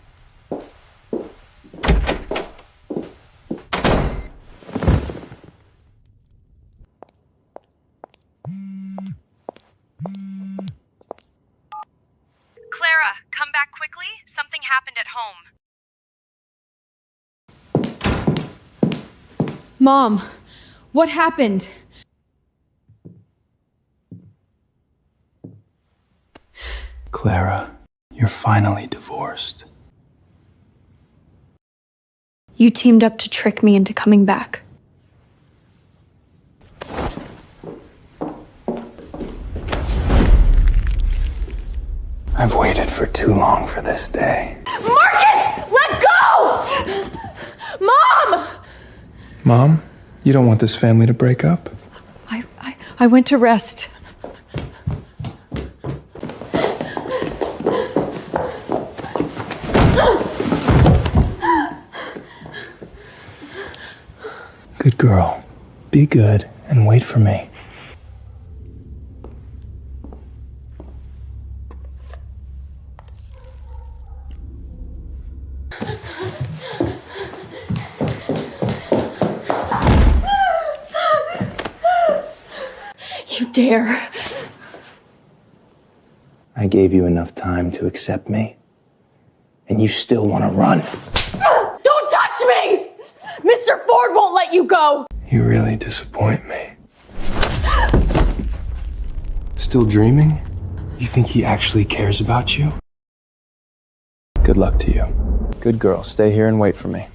Clara, come back quickly. Something happened at home. Mom, what happened? Clara, you're finally divorced. You teamed up to trick me into coming back. I've waited for too long for this day. Marcus! Let go! Mom! Mom, you don't want this family to break up? I went to rest. Good girl. Be good and wait for me. You dare. I gave you enough time to accept me, and you still want to run. Don't touch me! Mr. Ford won't let you go! You really disappoint me. Still dreaming? You think he actually cares about you? Good luck to you. Good girl. Stay here and wait for me.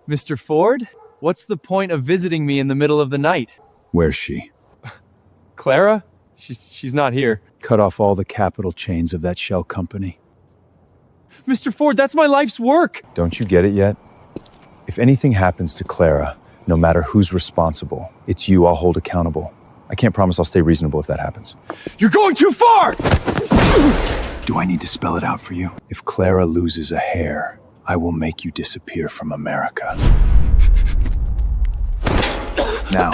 Mr. Ford? What's the point of visiting me in the middle of the night? Where's she? Clara? She's not here. Cut off all the capital chains of that shell company. Mr. Ford, that's my life's work! Don't you get it yet? If anything happens to Clara, no matter who's responsible, it's you I'll hold accountable. I can't promise I'll stay reasonable if that happens. You're going too far! Do I need to spell it out for you? If Clara loses a hair, I will make you disappear from America. Now,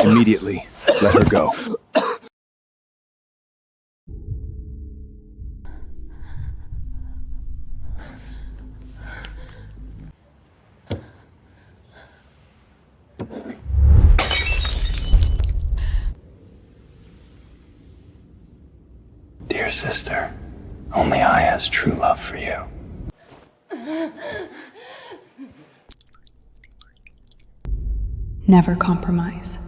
immediately, let her go. Dear sister, only I has true love for you. Never compromise.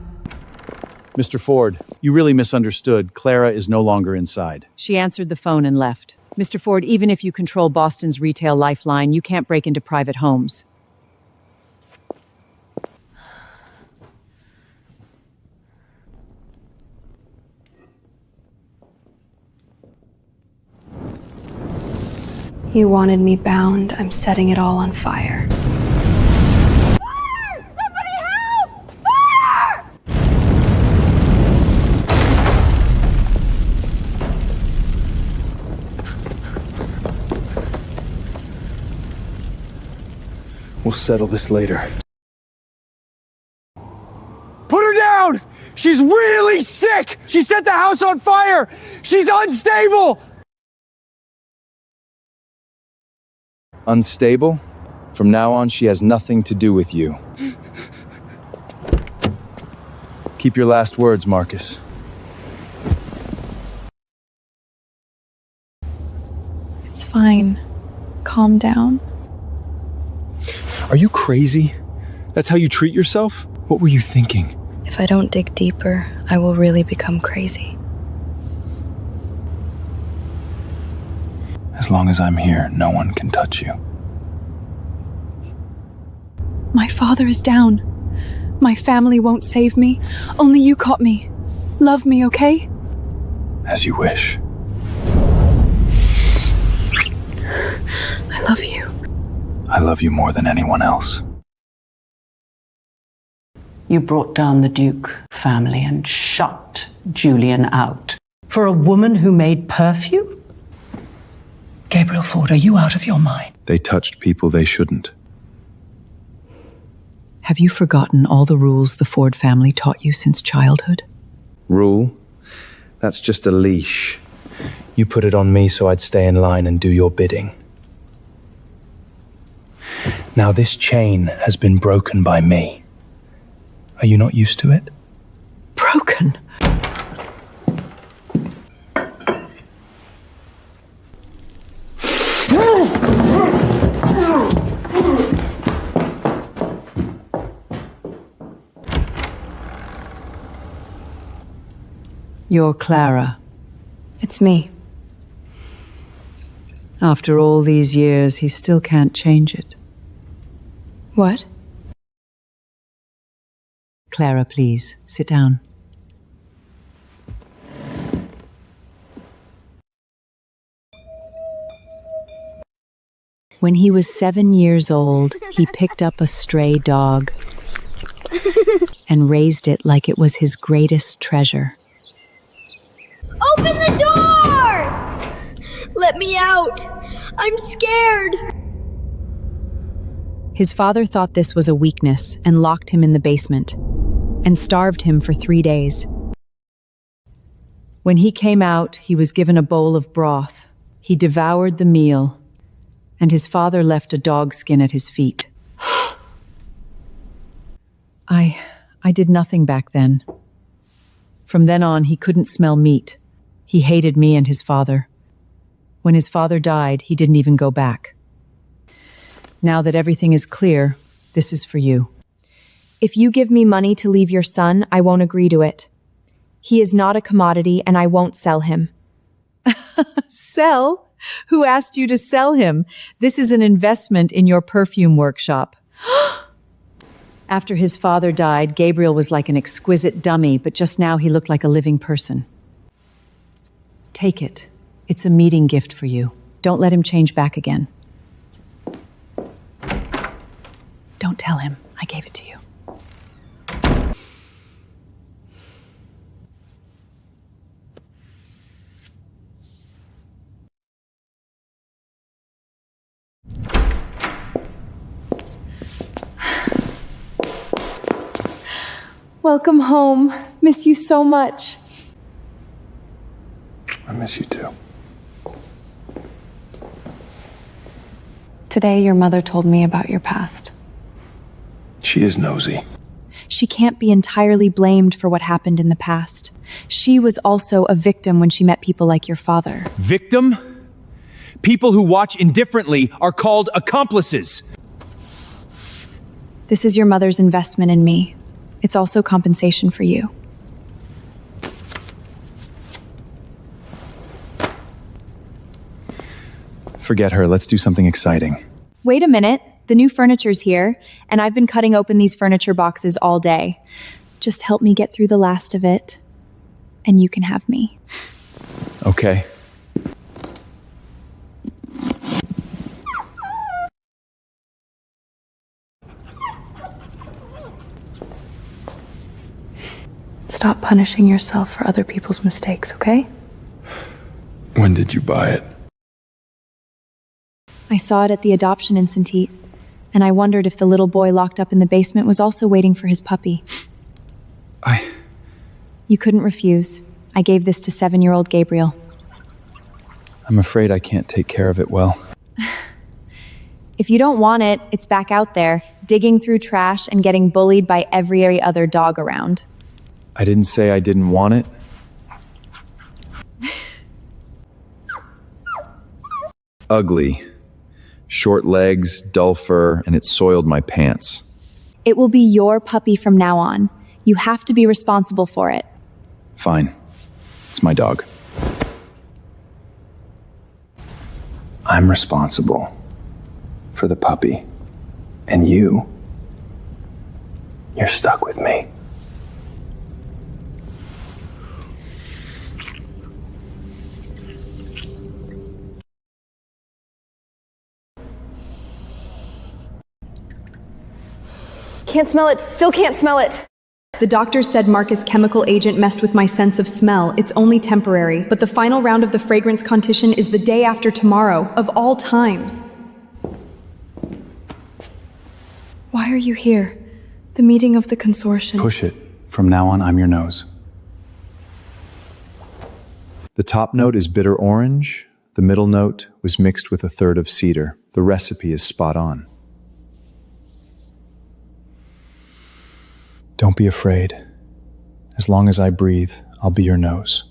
Mr. Ford, you really misunderstood. Clara is no longer inside. She answered the phone and left. Mr. Ford, even if you control Boston's retail lifeline, you can't break into private homes. He wanted me bound. I'm setting it all on fire. Fire! Somebody help! Fire! We'll settle this later. Put her down! She's really sick! She set the house on fire! She's unstable! Unstable? From now on, she has nothing to do with you. Keep your last words, Marcus. It's fine. Calm down. Are you crazy? That's how you treat yourself? What were you thinking? If I don't dig deeper, I will really become crazy. As long as I'm here, no one can touch you. My father is down. My family won't save me. Only you caught me. Love me, okay? As you wish. I love you. I love you more than anyone else. You brought down the Duke family and shut Julian out. For a woman who made perfume? Gabriel Ford, are you out of your mind? They touched people they shouldn't. Have you forgotten all the rules the Ford family taught you since childhood? Rule? That's just a leash. You put it on me so I'd stay in line and do your bidding. Now this chain has been broken by me. Are you not used to it? Broken? You're Clara. It's me. After all these years, he still can't change it. What? Clara, please, sit down. When he was 7 years old, he picked up a stray dog and raised it like it was his greatest treasure. Open the door! Let me out! I'm scared! His father thought this was a weakness and locked him in the basement and starved him for 3 days. When he came out, he was given a bowl of broth. He devoured the meal, and his father left a dog skin at his feet. I did nothing back then. From then on, he couldn't smell meat. He hated me and his father. When his father died, he didn't even go back. Now that everything is clear, this is for you. If you give me money to leave your son, I won't agree to it. He is not a commodity, and I won't sell him. Sell? Who asked you to sell him? This is an investment in your perfume workshop. After his father died, Gabriel was like an exquisite dummy, but just now he looked like a living person. Take it. It's a meeting gift for you. Don't let him change back again. Don't tell him I gave it to you. Welcome home. Miss you so much. I miss you too. Today, your mother told me about your past. She is nosy. She can't be entirely blamed for what happened in the past. She was also a victim when she met people like your father. Victim? People who watch indifferently are called accomplices. This is your mother's investment in me. It's also compensation for you. Forget her. Let's do something exciting. Wait a minute. The new furniture's here, and I've been cutting open these furniture boxes all day. Just help me get through the last of it, and you can have me. Okay. Stop punishing yourself for other people's mistakes, okay? When did you buy it? I saw it at the adoption incentive, and I wondered if the little boy locked up in the basement was also waiting for his puppy. You couldn't refuse. I gave this to 7-year-old Gabriel. I'm afraid I can't take care of it well. If you don't want it, it's back out there, digging through trash and getting bullied by every other dog around. I didn't say I didn't want it. Ugly. Short legs, dull fur, and it soiled my pants. It will be your puppy from now on. You have to be responsible for it. Fine. It's my dog. I'm responsible for the puppy. And you're stuck with me. Can't smell it, still can't smell it. The doctor said Marcus' chemical agent messed with my sense of smell. It's only temporary, but the final round of the fragrance competition is the day after tomorrow, of all times. Why are you here? The meeting of the consortium. Push it. From now on, I'm your nose. The top note is bitter orange. The middle note was mixed with a third of cedar. The recipe is spot on. Don't be afraid. As long as I breathe, I'll be your nose.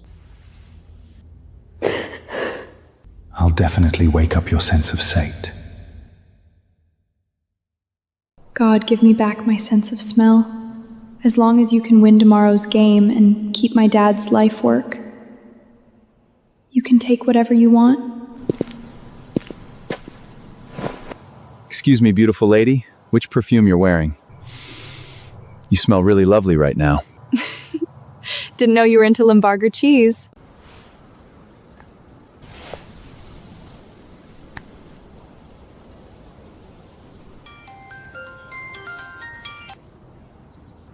I'll definitely wake up your sense of sight. God, give me back my sense of smell. As long as you can win tomorrow's game and keep my dad's life work. You can take whatever you want. Excuse me, beautiful lady. Which perfume you're wearing? You smell really lovely right now. Didn't know you were into Limburger cheese.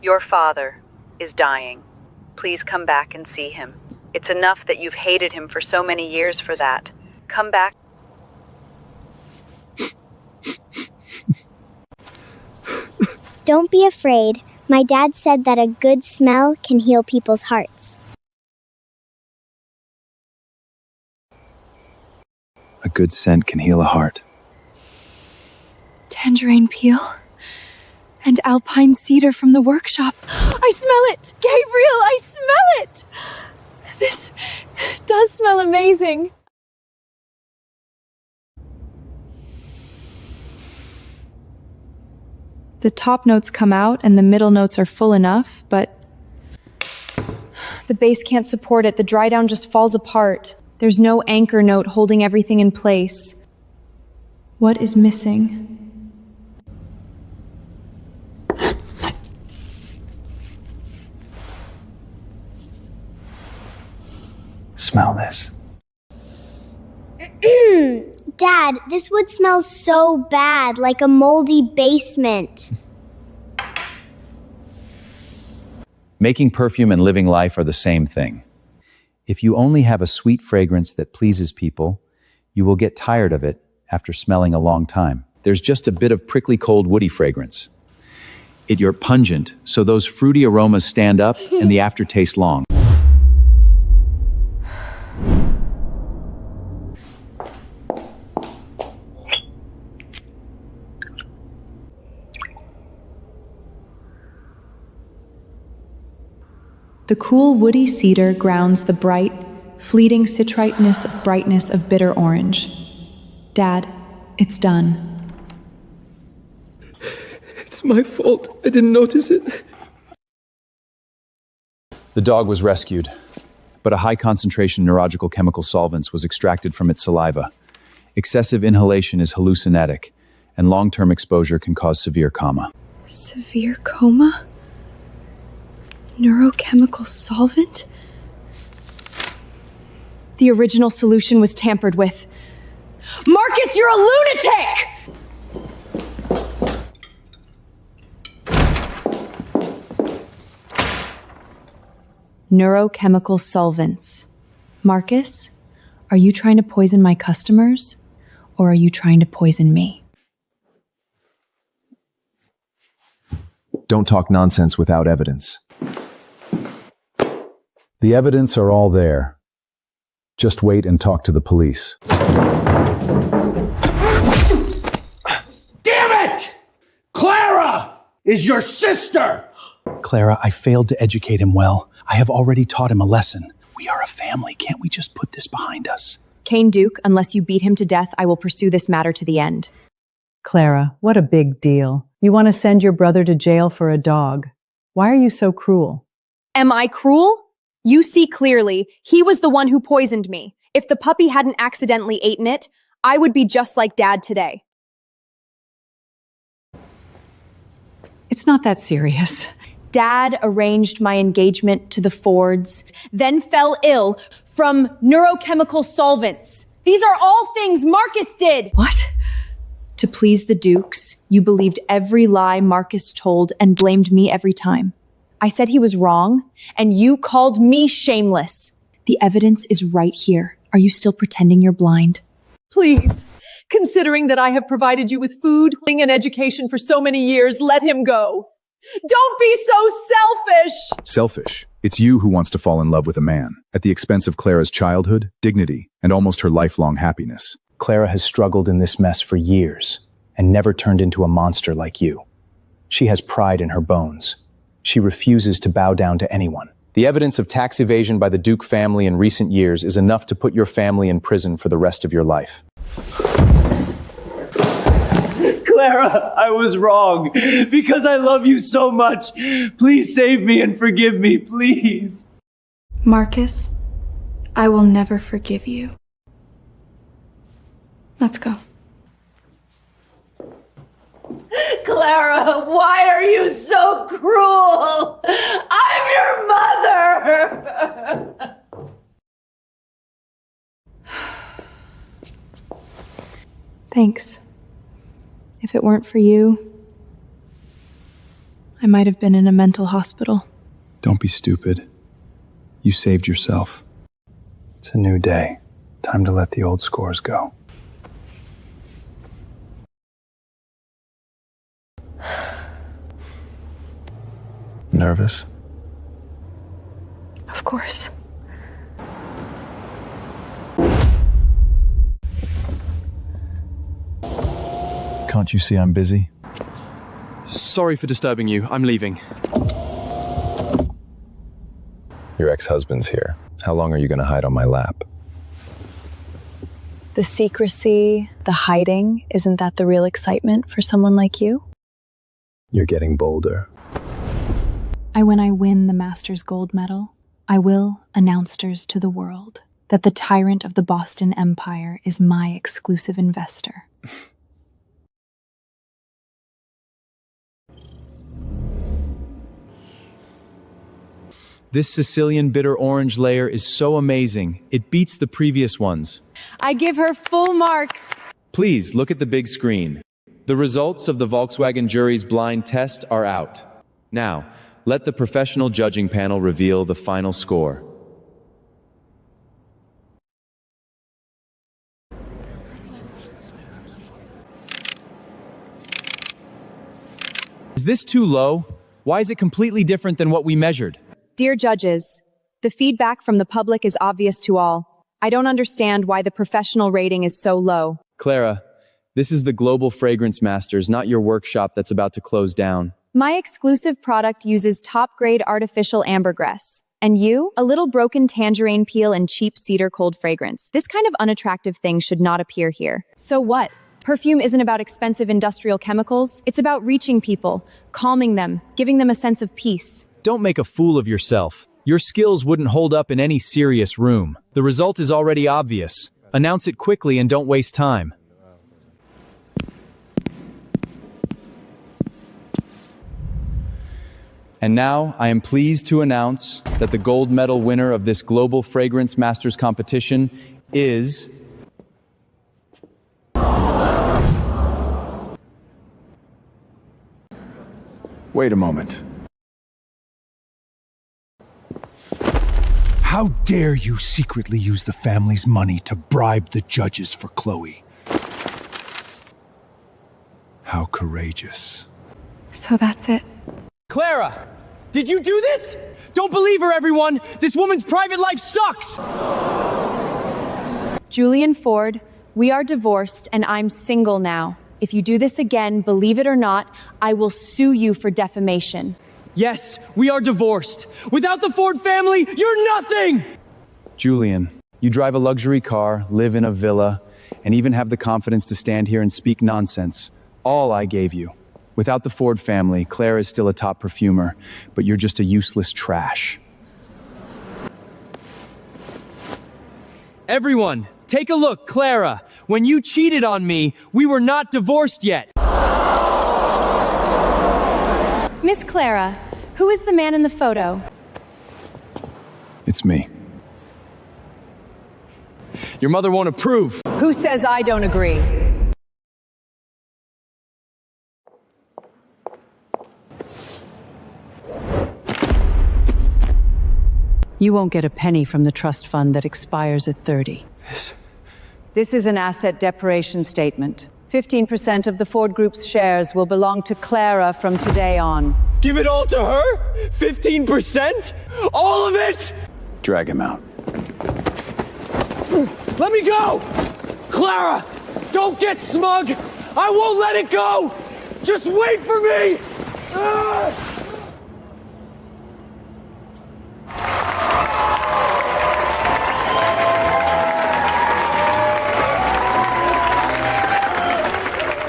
Your father is dying. Please come back and see him. It's enough that you've hated him for so many years for that. Come back. Don't be afraid. My dad said that a good smell can heal people's hearts. A good scent can heal a heart. Tangerine peel and alpine cedar from the workshop. I smell it! Gabriel, I smell it! This does smell amazing. The top notes come out and the middle notes are full enough, but the bass can't support it. The dry down just falls apart. There's no anchor note holding everything in place. What is missing? Smell this. Dad, this wood smells so bad, like a moldy basement. Making perfume and living life are the same thing. If you only have a sweet fragrance that pleases people, you will get tired of it after smelling a long time. There's just a bit of prickly cold woody fragrance. You're pungent, so those fruity aromas stand up and the aftertaste long. The cool woody cedar grounds the bright, fleeting citriteness of brightness of bitter orange. Dad, it's done. It's my fault. I didn't notice it. The dog was rescued, but a high concentration neurological chemical solvents was extracted from its saliva. Excessive inhalation is hallucinogenic, and long-term exposure can cause severe coma. Severe coma? Neurochemical solvent? The original solution was tampered with. Marcus, you're a lunatic! Neurochemical solvents. Marcus, are you trying to poison my customers, or are you trying to poison me? Don't talk nonsense without evidence. The evidence are all there. Just wait and talk to the police. Damn it! Clara is your sister! Clara, I failed to educate him well. I have already taught him a lesson. We are a family. Can't we just put this behind us? Kane Duke, unless you beat him to death, I will pursue this matter to the end. Clara, what a big deal. You want to send your brother to jail for a dog. Why are you so cruel? Am I cruel? You see clearly, he was the one who poisoned me. If the puppy hadn't accidentally eaten it, I would be just like Dad today. It's not that serious. Dad arranged my engagement to the Fords, then fell ill from neurochemical solvents. These are all things Marcus did. What? To please the Dukes, you believed every lie Marcus told and blamed me every time. I said he was wrong, and you called me shameless. The evidence is right here. Are you still pretending you're blind? Please, considering that I have provided you with food, clothing, and education for so many years, let him go. Don't be so selfish! Selfish. It's you who wants to fall in love with a man, at the expense of Clara's childhood, dignity, and almost her lifelong happiness. Clara has struggled in this mess for years and never turned into a monster like you. She has pride in her bones. She refuses to bow down to anyone. The evidence of tax evasion by the Duke family in recent years is enough to put your family in prison for the rest of your life. Clara, I was wrong. Because I love you so much. Please save me and forgive me, please. Marcus, I will never forgive you. Let's go. Clara, why are you so cruel? I'm your mother! Thanks. If it weren't for you, I might have been in a mental hospital. Don't be stupid. You saved yourself. It's a new day. Time to let the old scores go. Nervous? Of course. Can't you see I'm busy? Sorry for disturbing you. I'm leaving. Your ex-husband's here. How long are you going to hide on my lap? The secrecy, the hiding, isn't that the real excitement for someone like you? You're getting bolder. When I win the Masters Gold Medal, I will announce to the world that the tyrant of the Boston Empire is my exclusive investor. This Sicilian bitter orange layer is so amazing. It beats the previous ones. I give her full marks. Please look at the big screen. The results of the Volkswagen jury's blind test are out. Now, let the professional judging panel reveal the final score. Is this too low? Why is it completely different than what we measured? Dear judges, the feedback from the public is obvious to all. I don't understand why the professional rating is so low. Clara, this is the Global Fragrance Masters, not your workshop that's about to close down. My exclusive product uses top-grade artificial ambergris. And you? A little broken tangerine peel and cheap cedar cold fragrance. This kind of unattractive thing should not appear here. So what? Perfume isn't about expensive industrial chemicals. It's about reaching people, calming them, giving them a sense of peace. Don't make a fool of yourself. Your skills wouldn't hold up in any serious room. The result is already obvious. Announce it quickly and don't waste time. And now, I am pleased to announce that the gold medal winner of this Global Fragrance Masters competition is... Wait a moment. How dare you secretly use the family's money to bribe the judges for Chloe? How courageous. So that's it. Clara! Did you do this? Don't believe her, everyone! This woman's private life sucks! Julian Ford, we are divorced and I'm single now. If you do this again, believe it or not, I will sue you for defamation. Yes, we are divorced. Without the Ford family, you're nothing! Julian, you drive a luxury car, live in a villa, and even have the confidence to stand here and speak nonsense. All I gave you. Without the Ford family, Clara is still a top perfumer, but you're just a useless trash. Everyone, take a look, Clara. When you cheated on me, we were not divorced yet. Miss Clara, who is the man in the photo? It's me. Your mother won't approve. Who says I don't agree? You won't get a penny from the trust fund that expires at 30. This is an asset deprivation statement. 15% of the Ford Group's shares will belong to Clara from today on. Give it all to her? 15%? All of it? Drag him out. Let me go! Clara, don't get smug! I won't let it go! Just wait for me! Ah!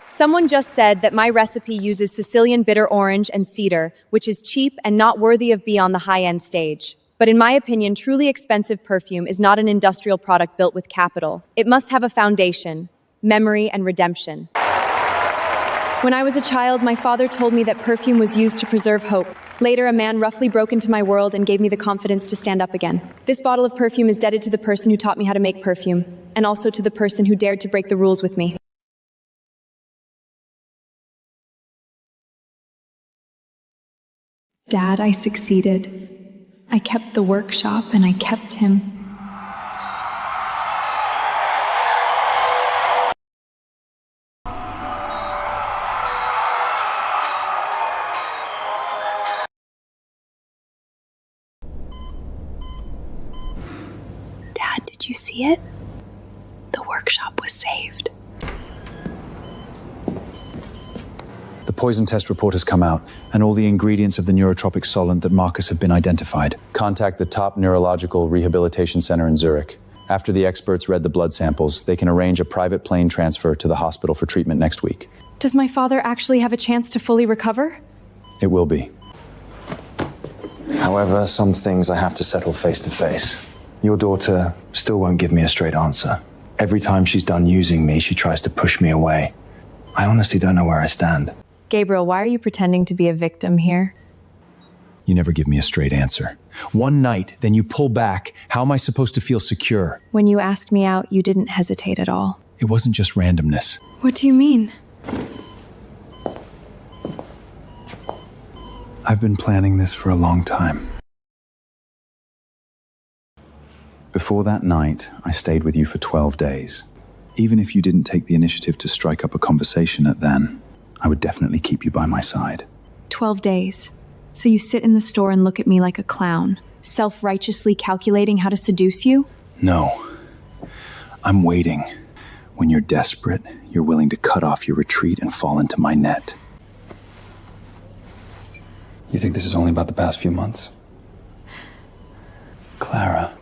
Someone just said that my recipe uses Sicilian bitter orange and cedar, which is cheap and not worthy of being on the high-end stage. But in my opinion, truly expensive perfume is not an industrial product built with capital. It must have a foundation, memory, and redemption. When I was a child, my father told me that perfume was used to preserve hope. Later, a man roughly broke into my world and gave me the confidence to stand up again. This bottle of perfume is dedicated to the person who taught me how to make perfume, and also to the person who dared to break the rules with me. Dad, I succeeded. I kept the workshop and I kept him. Dad, did you see it? The workshop was saved. The poison test report has come out, and all the ingredients of the neurotropic solvent that Marcus have been identified. Contact the top neurological rehabilitation center in Zurich. After the experts read the blood samples, they can arrange a private plane transfer to the hospital for treatment next week. Does my father actually have a chance to fully recover? It will be. However, some things I have to settle face to face. Your daughter still won't give me a straight answer. Every time she's done using me, she tries to push me away. I honestly don't know where I stand. Gabriel, why are you pretending to be a victim here? You never give me a straight answer. One night, then you pull back. How am I supposed to feel secure? When you asked me out, you didn't hesitate at all. It wasn't just randomness. What do you mean? I've been planning this for a long time. Before that night, I stayed with you for 12 days. Even if you didn't take the initiative to strike up a conversation at then, I would definitely keep you by my side. 12 days. So you sit in the store and look at me like a clown, self-righteously calculating how to seduce you? No. I'm waiting. When you're desperate, you're willing to cut off your retreat and fall into my net. You think this is only about the past few months? Clara,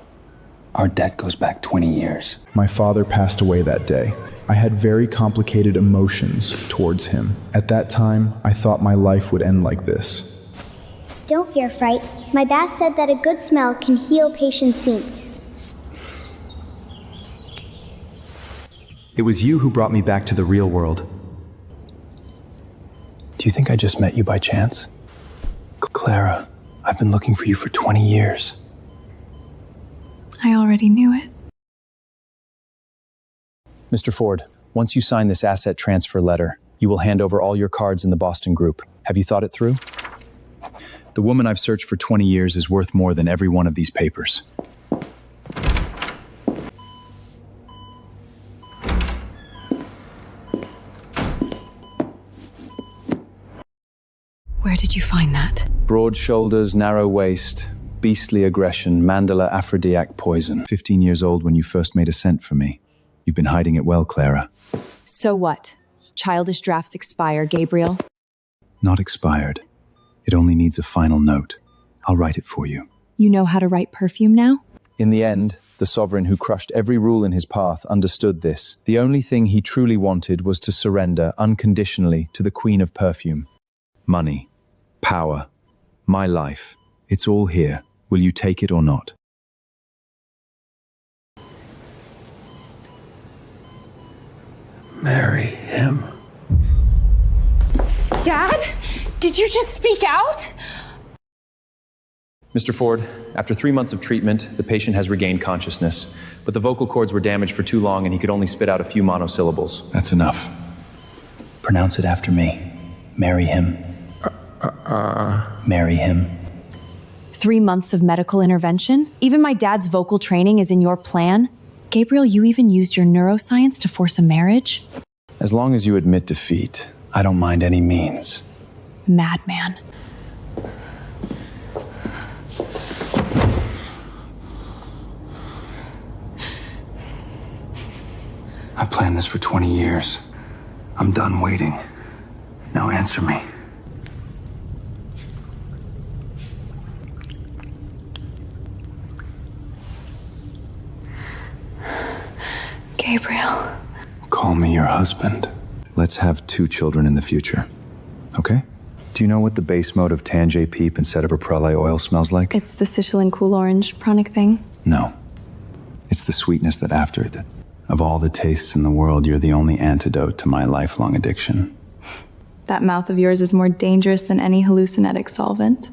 our debt goes back 20 years. My father passed away that day. I had very complicated emotions towards him. At that time, I thought my life would end like this. Don't fear, Fright. My bath said that a good smell can heal patient scenes. It was you who brought me back to the real world. Do you think I just met you by chance? Clara, I've been looking for you for 20 years. I already knew it. Mr. Ford, once you sign this asset transfer letter, you will hand over all your cards in the Boston Group. Have you thought it through? The woman I've searched for 20 years is worth more than every one of these papers. Where did you find that? Broad shoulders, narrow waist. beastly aggression, mandala aphrodisiac poison. 15 years old when you first made a scent for me. You've been hiding it well, Clara. So what? Childish drafts expire, Gabriel. Not expired. It only needs a final note. I'll write it for you. You know how to write perfume now? In the end, the sovereign who crushed every rule in his path understood this. The only thing he truly wanted was to surrender unconditionally to the queen of perfume. Money, power, my life. It's all here. Will you take it or not? Marry him. Dad? Did you just speak out? Mr. Ford, after 3 months of treatment, the patient has regained consciousness, but the vocal cords were damaged for too long and he could only spit out a few monosyllables. That's enough. Pronounce it after me. Marry him. Marry him. 3 months of medical intervention? Even my dad's vocal training is in your plan? Gabriel, you even used your neuroscience to force a marriage? As long as you admit defeat, I don't mind any means. Madman. I planned this for 20 years. I'm done waiting. Now answer me. Gabriel. Call me your husband. Let's have 2 children in the future. Okay? Do you know what the base mode of Tanjay Peep and Cetabraphrelli oil smells like? It's the Sicilian cool orange pranic thing. No. It's the sweetness that after it. Of all the tastes in the world, you're the only antidote to my lifelong addiction. That mouth of yours is more dangerous than any hallucinetic solvent.